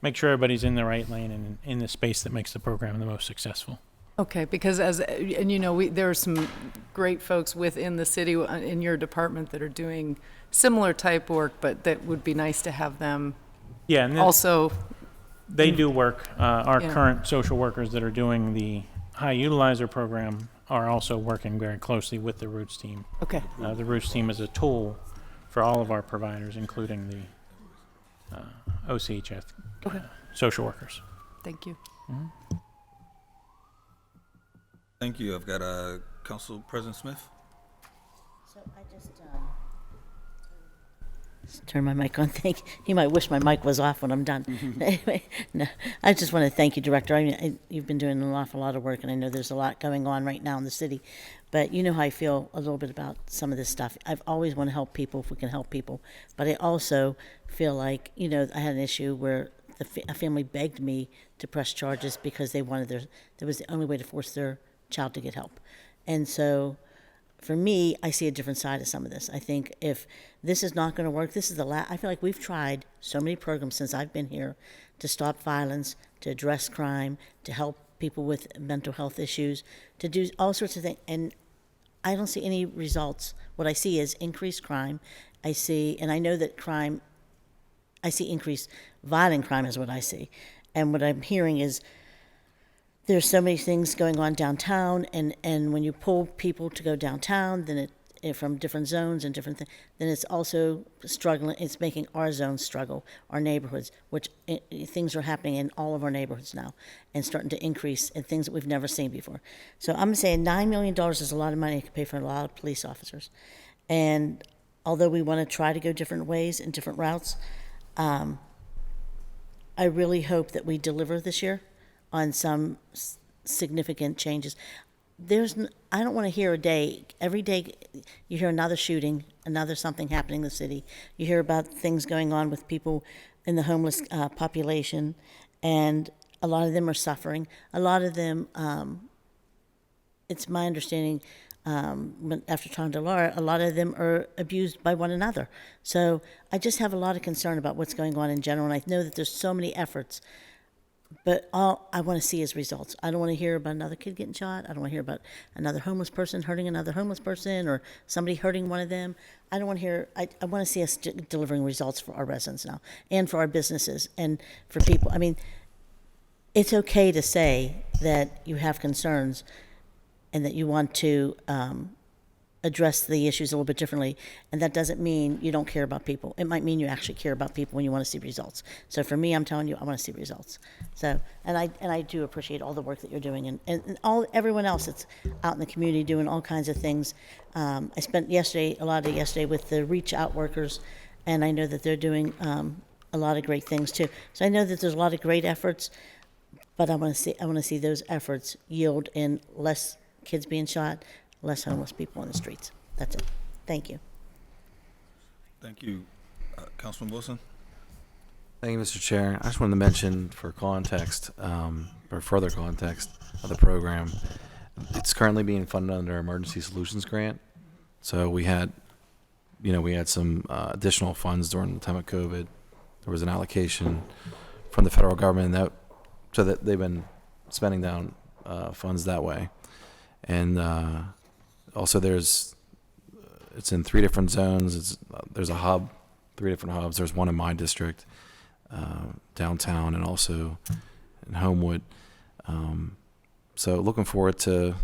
Make sure everybody's in the right lane and in the space that makes the program the most successful. Okay, because and you know, there are some great folks within the city in your department that are doing similar type work, but that would be nice to have them. Yeah, and also. They do work. Our current social workers that are doing the high utilizer program are also working very closely with the Roots team. Okay. The Roots team is a tool for all of our providers, including the OCHF social workers. Thank you. Thank you. I've got Council President Smith. So I just turn my mic on. You might wish my mic was off when I'm done. Anyway, no, I just want to thank you, Director. You've been doing an awful lot of work, and I know there's a lot going on right now in the city. But you know how I feel a little bit about some of this stuff. I've always want to help people if we can help people. But I also feel like, I had an issue where a family begged me to press charges because they wanted that was the only way to force their child to get help. And so for me, I see a different side of some of this. I think if this is not going to work, this is I feel like we've tried so many programs since I've been here to stop violence, to address crime, to help people with mental health issues, to do all sorts of things. And I don't see any results. What I see is increased crime. And I know that I see increased violent crime is what I see. And what I'm hearing is there's so many things going on downtown, and when you pull people to go downtown, then from different zones and different things, then it's also struggling. It's making our zones struggle, our neighborhoods, which things are happening in all of our neighborhoods now, and starting to increase in things that we've never seen before. So I'm saying $9 million is a lot of money to pay for a lot of police officers, and although we want to try to go different ways and different routes, I really hope that we deliver this year on some significant changes. I don't want to hear every day you hear another shooting, another something happening in the city. You hear about things going on with people in the homeless population, and a lot of them are suffering. A lot of them, it's my understanding, after talking to Laura, a lot of them are abused by one another. So I just have a lot of concern about what's going on in general, and I know that there's so many efforts. But all I want to see is results. I don't want to hear about another kid getting shot. I don't want to hear about another homeless person hurting another homeless person or somebody hurting one of them. I don't want to hear, I want to see us delivering results for our residents now and for our businesses and for people. I mean, it's okay to say that you have concerns and that you want to address the issues a little bit differently, and that doesn't mean you don't care about people. It might mean you actually care about people when you want to see results. So for me, I'm telling you, I want to see results. So, and I do appreciate all the work that you're doing, and everyone else that's out in the community doing all kinds of things. I spent a lot of yesterday with the Reach Out workers, and I know that they're doing a lot of great things too. So I know that there's a lot of great efforts, but I want to see those efforts yield in less kids being shot, less homeless people on the streets. That's it. Thank you. Thank you. Councilman Wilson? Thank you, Mr. Chair. I just wanted to mention for context, or further context of the program, it's currently being funded under Emergency Solutions Grant. So we had some additional funds during the time of COVID. There was an allocation from the federal government so that they've been spending down funds that way. And also it's in 3 different zones. There's a hub, 3 different hubs. There's one in my district, downtown, and also in Homewood. So looking forward to,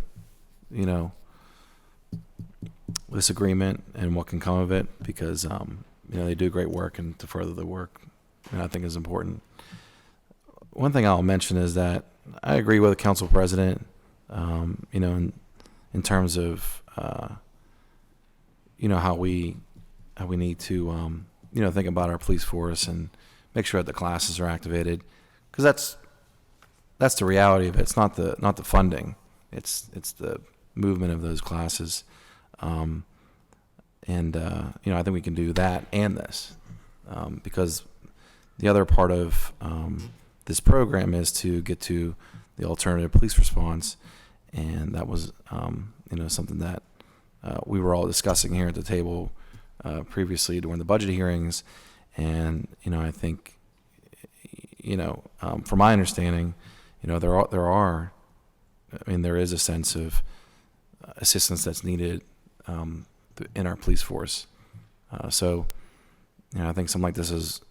this agreement and what can come of it, because, they do great work, and to further the work, I think is important. One thing I'll mention is that I agree with the council president, in terms of, how we need to, think about our police force and make sure that the classes are activated, because that's the reality of it. It's not the funding. It's the movement of those classes. I think we can do that and this, because the other part of this program is to get to the alternative police response, and that was something that we were all discussing here at the table previously during the budget hearings. And I think from my understanding, there is a sense of assistance that's needed in our police force. So I think something like this is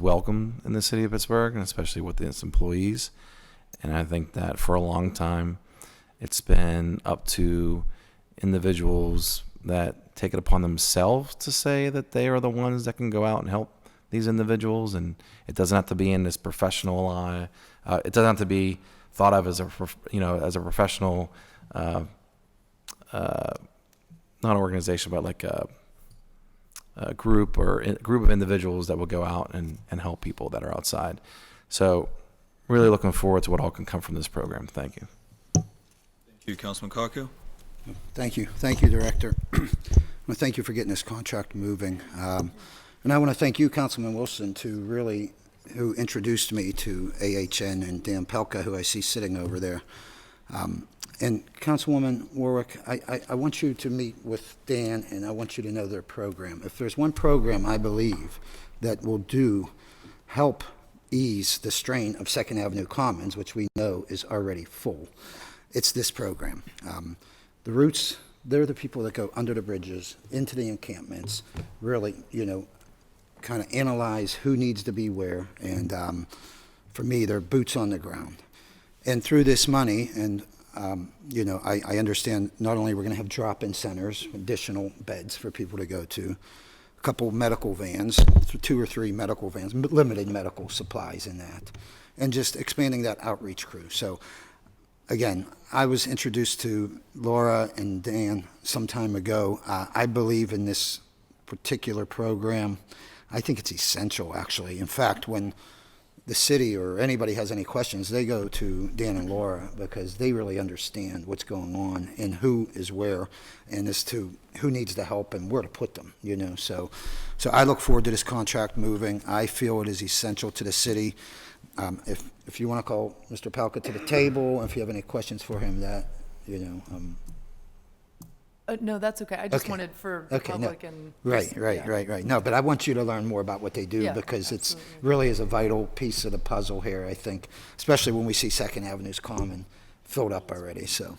welcome in the city of Pittsburgh, and especially with its employees. And I think that for a long time, it's been up to individuals that take it upon themselves to say that they are the ones that can go out and help these individuals, and it doesn't have to be in this professional eye. It doesn't have to be thought of as as a professional, not organization, but like a group group of individuals that will go out and help people that are outside. So really looking forward to what all can come from this program. Thank you. Thank you, Councilman Coghill. Thank you, Director. I want to thank you for getting this contract moving. And I want to thank you, Councilman Wilson, who introduced me to AHN, and Dan Pelka, who I see sitting over there. And Councilwoman Warwick, I want you to meet with Dan, and I want you to know their program. If there's one program I believe that will help ease the strain of Second Avenue Commons, which we know is already full, it's this program. The Roots, they're the people that go under the bridges, into the encampments, really, kind of analyze who needs to be where, and for me, they're boots on the ground. And through this money, and I understand not only we're going to have drop-in centers, additional beds for people to go to, a couple medical vans, 2 or 3 medical vans, limited medical supplies in that, and just expanding that outreach crew. So again, I was introduced to Laura and Dan some time ago. I believe in this particular program. I think it's essential, actually. In fact, when the city or anybody has any questions, they go to Dan and Laura because they really understand what's going on and who is where, and as to who needs the help and where to put them, So I look forward to this contract moving. I feel it is essential to the city. If you want to call Mr. Palka to the table, if you have any questions for him, No, that's okay. I just wanted for the public and. Right. No, but I want you to learn more about what they do because it's really is a vital piece of the puzzle here, I think, especially when we see Second Avenue's Common filled up already, so.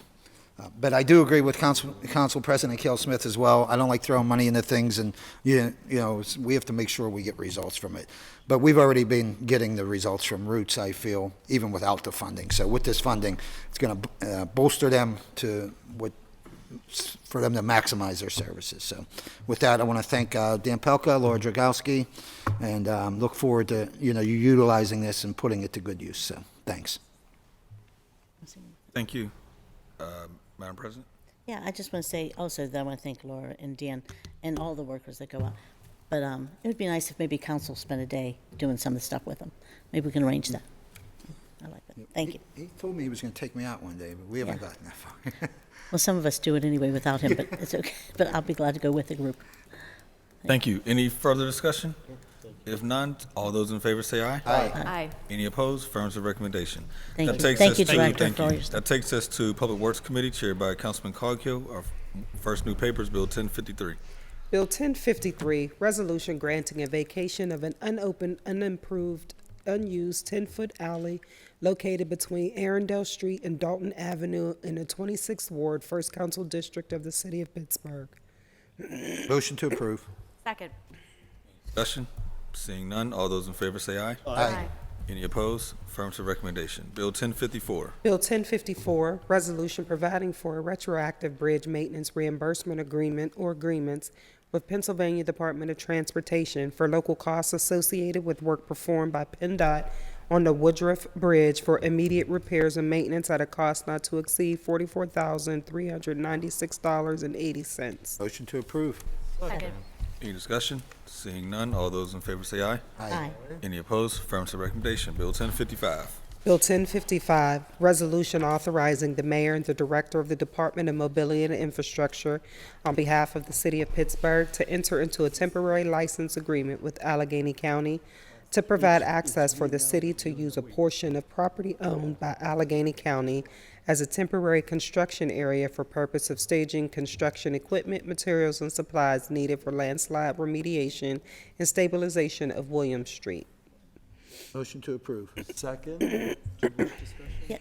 But I do agree with Council President Cale Smith as well. I don't like throwing money into things, and we have to make sure we get results from it. But we've already been getting the results from Roots, I feel, even without the funding. So with this funding, it's going to bolster them for them to maximize their services. So with that, I want to thank Dan Pelka, Laura Dragowski, and look forward to you utilizing this and putting it to good use. So thanks. Thank you. Madam President? Yeah, I just want to say also that I want to thank Laura and Dan and all the workers that go out. But it would be nice if maybe council spent a day doing some of the stuff with them. Maybe we can arrange that. I like that. Thank you. He told me he was going to take me out one day, but we haven't gotten that far. Well, some of us do it anyway without him, but it's okay. But I'll be glad to go with the group. Thank you. Any further discussion? If none, all those in favor say aye. Aye. Any opposed? Affirmative recommendation. Thank That you. takes Thank us you, to- Director, thank for all you. your stuff. That takes us to Public Works Committee, chaired by Councilman Coghill. Our first new paper is Bill 1053. Bill 1053, resolution granting a vacation of an unopened, unimproved, unused 10-foot alley located between Arundel Street and Dalton Avenue in the 26th Ward, 1st Council District of the City of Pittsburgh. Motion to approve. Second. Discussion? Seeing none, all those in favor say aye. Aye. Any opposed? Affirmative recommendation. Bill 1054. Bill 1054, resolution providing for a retroactive bridge maintenance reimbursement agreement or agreements with Pennsylvania Department of Transportation for local costs associated with work performed by PennDOT on the Woodruff Bridge for immediate repairs and maintenance at a cost not to exceed $44,396.80. Motion to approve. Second. Any discussion? Seeing none, all those in favor say aye. Aye. Any opposed? Affirmative recommendation. Bill 1055. Bill 1055, resolution authorizing the mayor and the director of the Department of Mobility and Infrastructure on behalf of the city of Pittsburgh to enter into a temporary license agreement with Allegheny County to provide access for the city to use a portion of property owned by Allegheny County as a temporary construction area for purpose of staging construction equipment, materials, and supplies needed for landslide remediation and stabilization of William Street. Motion to approve. Second. Yeah,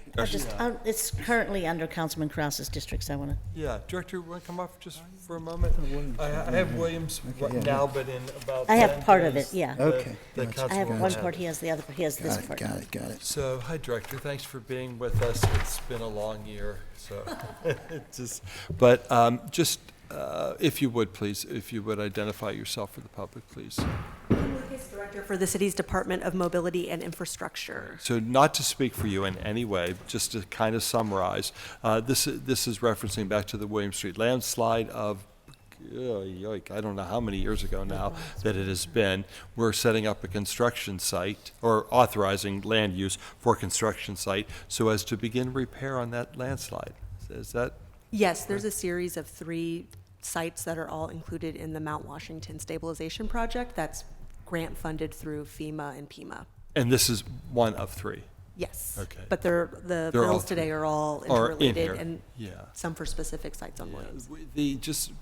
it's currently under Councilman Krause's district, so I want to. Yeah, Director, want to come up just for a moment? I have Williams right now, but in about I have 10 part of days, it, yeah. Okay. the I have Councilwoman one has part, it. he has the other part, he has this part. Got it. So, hi, Director. Thanks for being with us. It's been a long year, so just If you would, please, if you would identify yourself for the public, please. Lucas, Director for the city's Department of Mobility and Infrastructure. So not to speak for you in any way, just to kind of summarize, this is referencing back to the William Street landslide of, I don't know how many years ago now that it has been. We're setting up a construction site, or authorizing land use for construction site, so as to begin repair on that landslide. Is that? Yes, there's a series of 3 sites that are all included in the Mount Washington Stabilization Project that's grant funded through FEMA and PEMA. And this is one of 3? Yes. Okay. But the They're bills all today are all are in interrelated here. and Yeah. some for specific sites on Williams. Just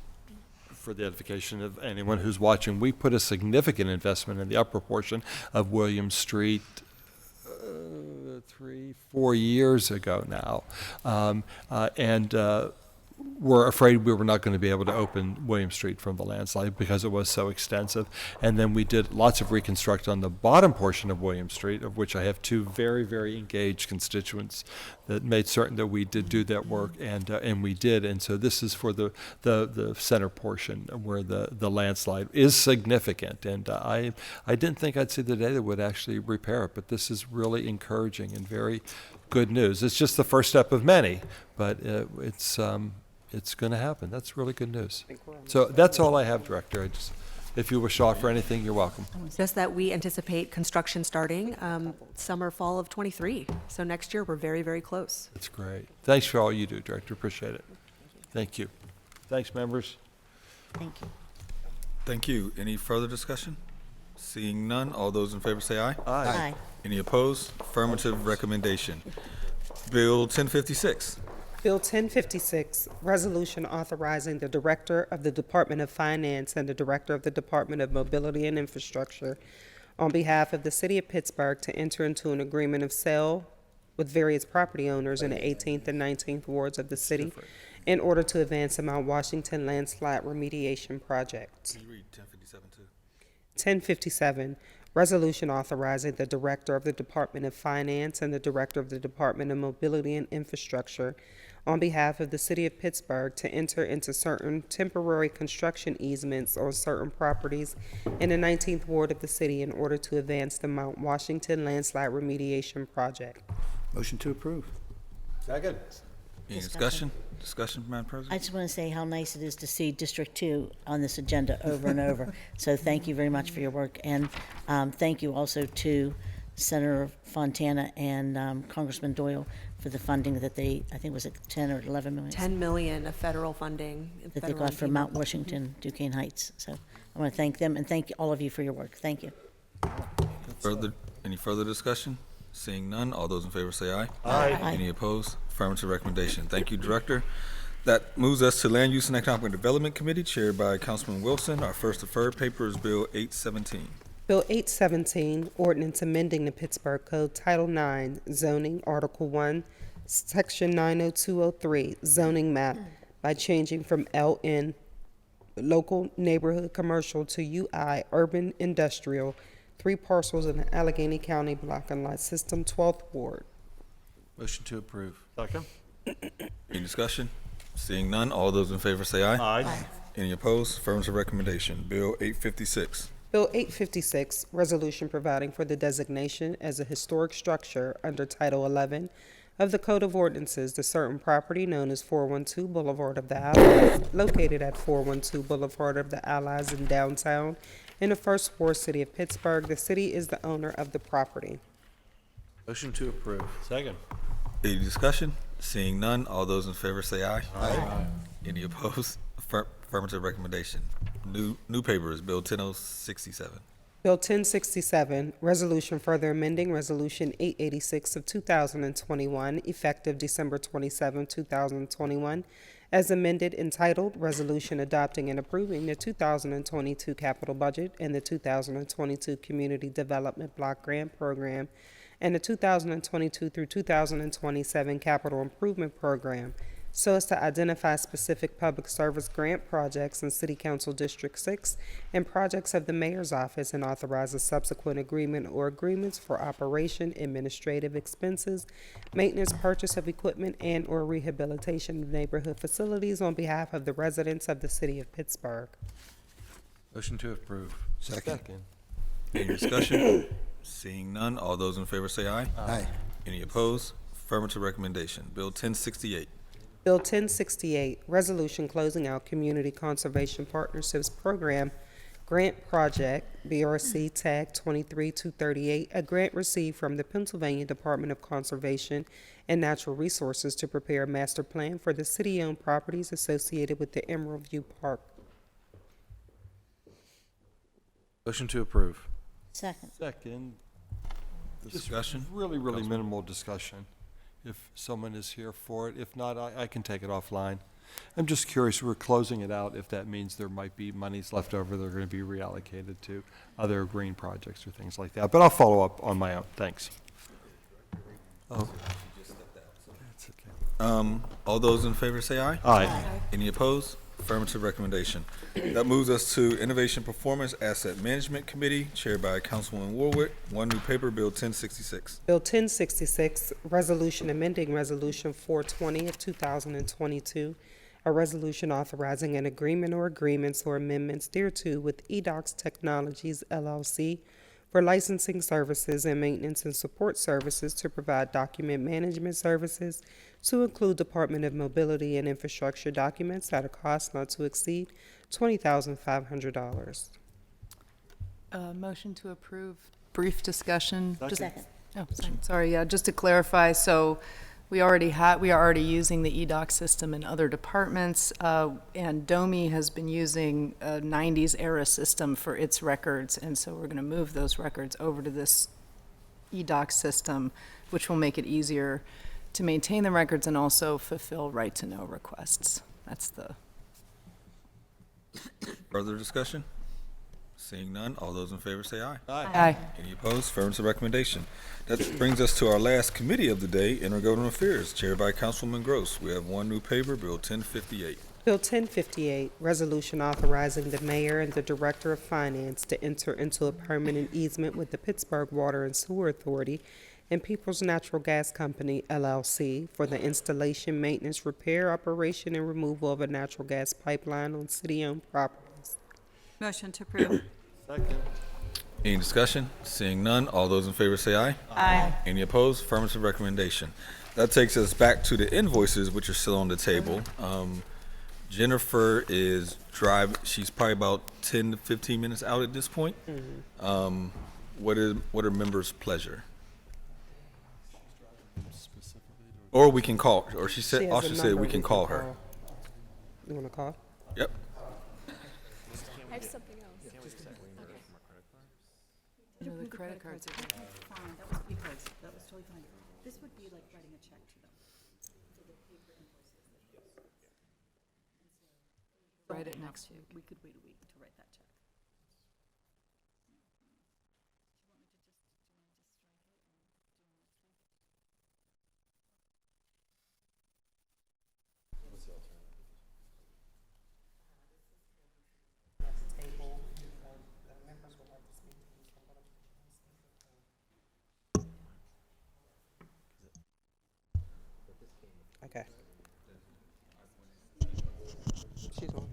for the edification of anyone who's watching, we put a significant investment in the upper portion of William Street 3-4 years ago now. And we're afraid we were not going to be able to open William Street from the landslide because it was so extensive. And then we did lots of reconstruct on the bottom portion of William Street, of which I have 2 very, very engaged constituents that made certain that we did do that work, and we did. And so this is for the center portion where the landslide is significant. And I didn't think I'd see the day that would actually repair it, but this is really encouraging and very good news. It's just the first step of many, but it's going to happen. That's really good news. So that's all I have, Director. If you wish to offer anything, you're welcome. Just that we anticipate construction starting summer, fall of '23. So next year, we're very, very close. That's great. Thanks for all you do, Director. Appreciate it. Thank you. Thanks, members. Thank you. Thank you. Any further discussion? Seeing none, all those in favor say aye. Aye. Any opposed? Affirmative recommendation. Bill 1056. Bill 1056, resolution authorizing the Director of the Department of Finance and the Director of the Department of Mobility and Infrastructure on behalf of the City of Pittsburgh to enter into an agreement of sale with various property owners in the 18th and 19th wards of the city in order to advance the Mount Washington landslide remediation project. Can you read 1057 too? 1057, resolution authorizing the Director of the Department of Finance and the Director of the Department of Mobility and Infrastructure on behalf of the City of Pittsburgh to enter into certain temporary construction easements on certain properties in the 19th Ward of the city in order to advance the Mount Washington landslide remediation project. Motion to approve. Second. Any discussion? Discussion, Madam President? I just want to say how nice it is to see District 2 on this agenda over and over. So thank you very much for your work. And thank you also to Senator Fontana and Congressman Doyle for the funding that they, I think was it 10 or 11 million? 10 million of federal funding. That they got for Mount Washington, Duquesne Heights. So I want to thank them and thank all of you for your work. Thank you. Any further discussion? Seeing none, all those in favor say aye. Aye. Any opposed? Affirmative recommendation. Thank you, Director. That moves us to Land Use and Economic Development Committee, chaired by Councilman Wilson. Our first deferred paper is Bill 817. Bill 817, ordinance amending the Pittsburgh Code Title 9, zoning, Article 1, Section 90203, zoning map, by changing from LN, local neighborhood commercial, to UI, urban industrial, 3 parcels in the Allegheny County Block and Lot System, 12th Ward. Motion to approve. Second. Any discussion? Seeing none, all those in favor say aye. Aye. Any opposed? Affirmative recommendation. Bill 856. Bill 856, resolution providing for the designation as a historic structure under Title 11 of the Code of Ordinances to certain property known as 412 Boulevard of the Allies, located at 412 Boulevard of the Allies in downtown in the First Ward, City of Pittsburgh. The city is the owner of the property. Motion to approve. Second. Any discussion? Seeing none, all those in favor say aye. Aye. Any opposed? Affirmative recommendation. New paper is Bill 1067. Bill 1067, resolution further amending Resolution 886 of 2021, effective December 27, 2021, as amended, entitled Resolution Adopting and Approving the 2022 Capital Budget and the 2022 Community Development Block Grant Program and the 2022 through 2027 Capital Improvement Program, so as to identify specific public service grant projects in City Council District 6 and projects of the Mayor's Office, and authorize a subsequent agreement or agreements for operation, administrative expenses, maintenance, purchase of equipment, and/or rehabilitation of neighborhood facilities on behalf of the residents of the City of Pittsburgh. Motion to approve. Second. Any discussion? Seeing none, all those in favor say aye. Aye. Any opposed? Affirmative recommendation. Bill 1068. Bill 1068, Resolution Closing Out Community Conservation Partnerships Program Grant Project, BRC Tag 23238, a grant received from the Pennsylvania Department of Conservation and Natural Resources to prepare a master plan for the city-owned properties associated with the Emerald View Park. Motion to approve. Second. Second. Discussion? Really minimal discussion, if someone is here for it. If not, I can take it offline. I'm just curious, we're closing it out, if that means there might be monies left over that are going to be reallocated to other green projects or things like that. But I'll follow up on my own. Thanks. Oh. That's okay. All those in favor say aye. Aye. Any opposed? Affirmative recommendation. That moves us to Innovation Performance Asset Management Committee, chaired by Councilwoman Warwick. One new paper, Bill 1066. Bill 1066, Resolution Amending Resolution 420 of 2022, a resolution authorizing an agreement or agreements or amendments thereto with eDocs Technologies, LLC, for licensing services and maintenance and support services to provide document management services to include Department of Mobility and Infrastructure documents at a cost not to exceed $20,500. Motion to approve. Brief discussion. Second. Oh, sorry, yeah, just to clarify, so we are already using the eDoc system in other departments, and DOMI has been using a 90s era system for its records, and so we're going to move those records over to this eDoc system, which will make it easier to maintain the records and also fulfill right-to-know requests. That's the... Further discussion? Seeing none, all those in favor say aye. Aye. Any opposed? Affirmative recommendation. That brings us to our last committee of the day, Intergovernmental Affairs, chaired by Councilwoman Gross. We have one new paper, Bill 1058. Bill 1058, Resolution authorizing the mayor and the director of finance to enter into a permanent easement with the Pittsburgh Water and Sewer Authority and Peoples Natural Gas Company, LLC, for the installation, maintenance, repair, operation, and removal of a natural gas pipeline on city-owned properties. Motion to approve. Second. Any discussion? Seeing none, all those in favor say aye. Aye. Any opposed? Affirmative recommendation. That takes us back to the invoices, which are still on the table. Jennifer is she's probably about 10 to 15 minutes out at this point. What are members' pleasure? Or we can call, or she said, has a she said number we can call her. You want to call? Yep. I have something else. No, the credit cards are... Fine, that was because, that was totally fine. This would be like writing a check to them. Write it next week. We could wait a week to write that check. Okay. She's on.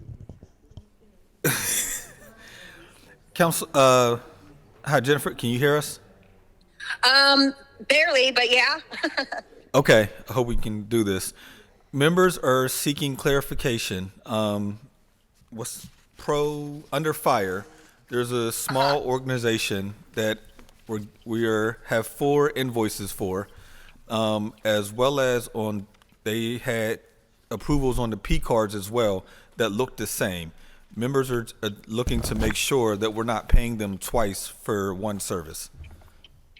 Council, hi Jennifer, can you hear us? Barely, but yeah. Okay, I hope we can do this. Members are seeking clarification. Under fire, there's a small organization that have 4 invoices for, as well as they had approvals on the P cards as well that look the same. Members are looking to make sure that we're not paying them twice for one service.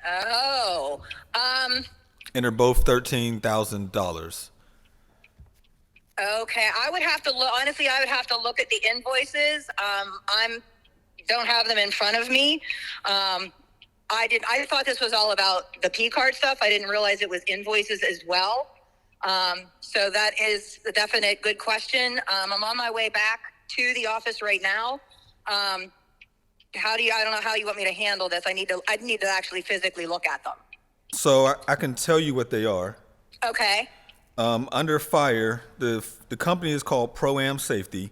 Oh, And they're both $13,000. okay. I would have to look, honestly, I would have to look at the invoices. Don't have them in front of me. I thought this was all about the P card stuff. I didn't realize it was invoices as well. So that is a definite good question. I'm on my way back to the office right now. I don't know how you want me to handle this. I need to actually physically look at them. So I can tell you what they are. Okay. Under fire, the company is called Pro-Am Safety.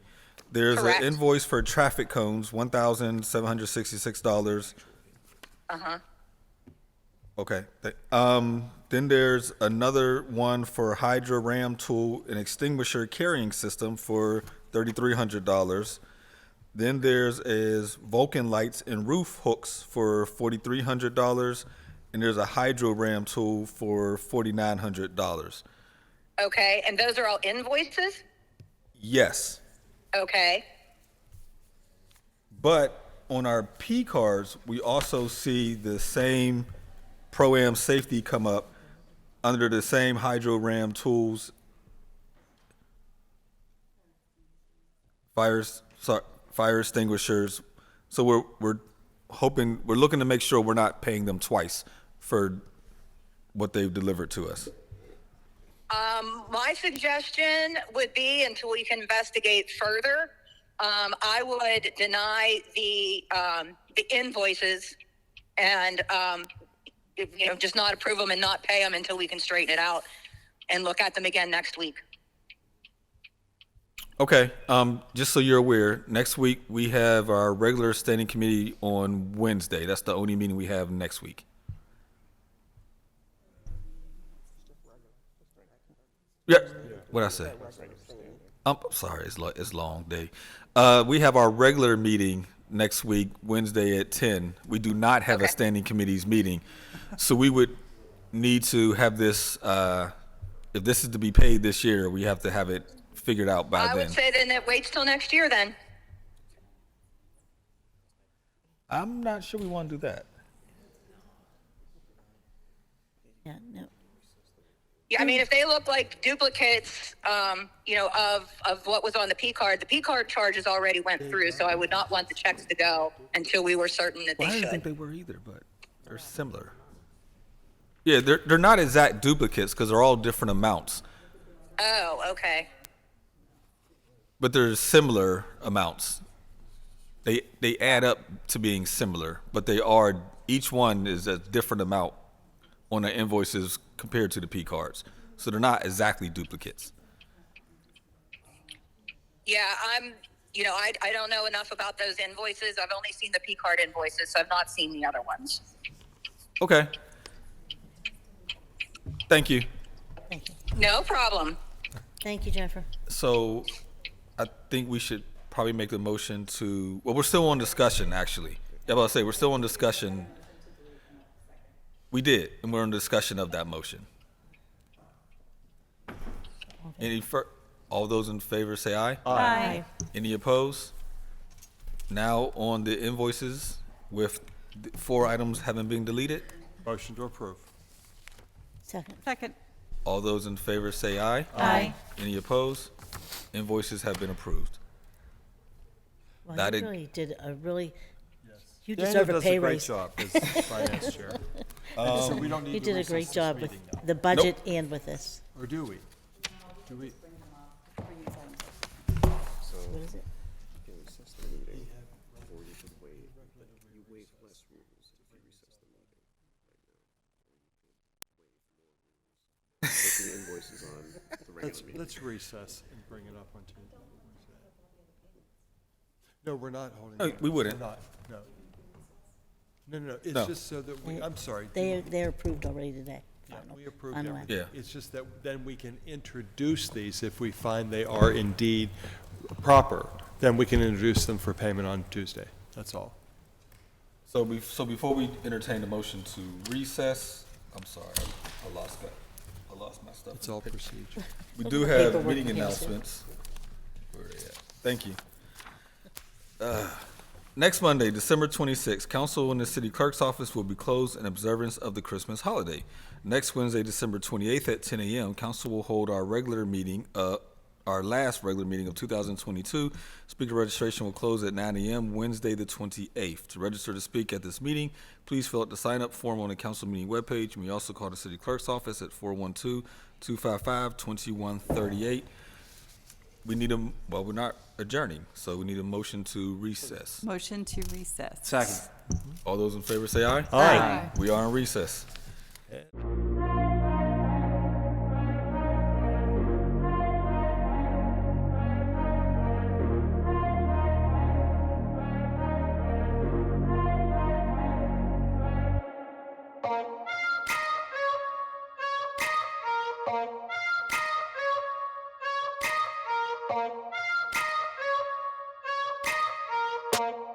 There's Correct. an invoice for traffic cones, $1,766. Uh-huh. Okay. Then there's another one for Hydro Ram tool and extinguisher carrying system for $3,300. Then there's Vulcan lights and roof hooks for $4,300, and there's a Hydro Ram tool for $4,900. Okay. And those are all invoices? Yes, Okay. but on our P cards, we also see the same Pro-Am Safety come up under the same Hydro Ram tools, fire extinguishers. So we're looking to make sure we're not paying them twice for what they've delivered to us. My suggestion would be, until we can investigate further, I would deny the invoices and just not approve them and not pay them until we can straighten it out and look at them again next week. Okay, just so you're aware, next week we have our regular standing committee on Wednesday. That's the only meeting we have next week. Yeah, what'd I say? I'm sorry, it's a long day. We have our regular meeting next week, Wednesday at 10. We do not have a standing committees meeting. So we would need to have this, if this is to be paid this year, we have to have it figured out by then. I would say then it waits till next year then. I'm not sure we want to do that. Yeah, no. Yeah, I mean, if they look like duplicates, of what was on the P card charges already went through, so I would not want the checks to go until we were certain that Well, I they didn't think should. they were either, but they're similar. Yeah, they're not exact duplicates because they're all different amounts, Oh, okay. but they're similar amounts. They add up to being similar, but each one is a different amount on the invoices compared to the P cards. So they're not exactly duplicates. Yeah, I don't know enough about those invoices. I've only seen the P card invoices, so I've not seen the other ones. Okay. Thank you. Thank you. No problem. Thank you, Jennifer. So I think we should probably make the motion to, well, we're still on discussion, actually. Yeah, I'll say, we're still on discussion. We did, and we're on discussion of that motion. All those in favor say aye. Aye. Any opposed? Now on the invoices with the 4 items having been deleted. Motion to approve. Second. All those in favor say aye. Aye. Any opposed? Invoices have been approved. Well, That you is- really did you Daniel deserve a does pay a great raise. job as finance chair. So we don't need You to did a recess great this job with meeting now. the budget and with this. Or do we? Do we? What is it? Let's recess and bring it up on Tuesday. No, we're not holding. No, it. we wouldn't. We're not, no. No, it's No. just so that I'm sorry. They're approved already today. Yeah, Final- we approved final everything. action. Yeah. It's just that then we can introduce these if we find they are indeed proper. Then we can introduce them for payment on Tuesday. That's all. So before we entertain the motion to recess, I'm sorry, I lost my stuff. It's all procedure. We do have Paperwork meeting here, too. announcements. Where are they at? Thank you. Next Monday, December 26th, council in the city clerk's office will be closed in observance of the Christmas holiday. Next Wednesday, December 28th at 10 a.m., council will hold our regular meeting, our last regular meeting of 2022. Speaker registration will close at 9 a.m. Wednesday, the 28th. To register to speak at this meeting, please fill out the sign-up form on the council meeting webpage. You may also call the city clerk's office at 412-255-2138. We need well, we're not adjourning, so we need a motion to recess. Motion to recess. Second. All those in favor say aye. Aye. We are in recess. Bye.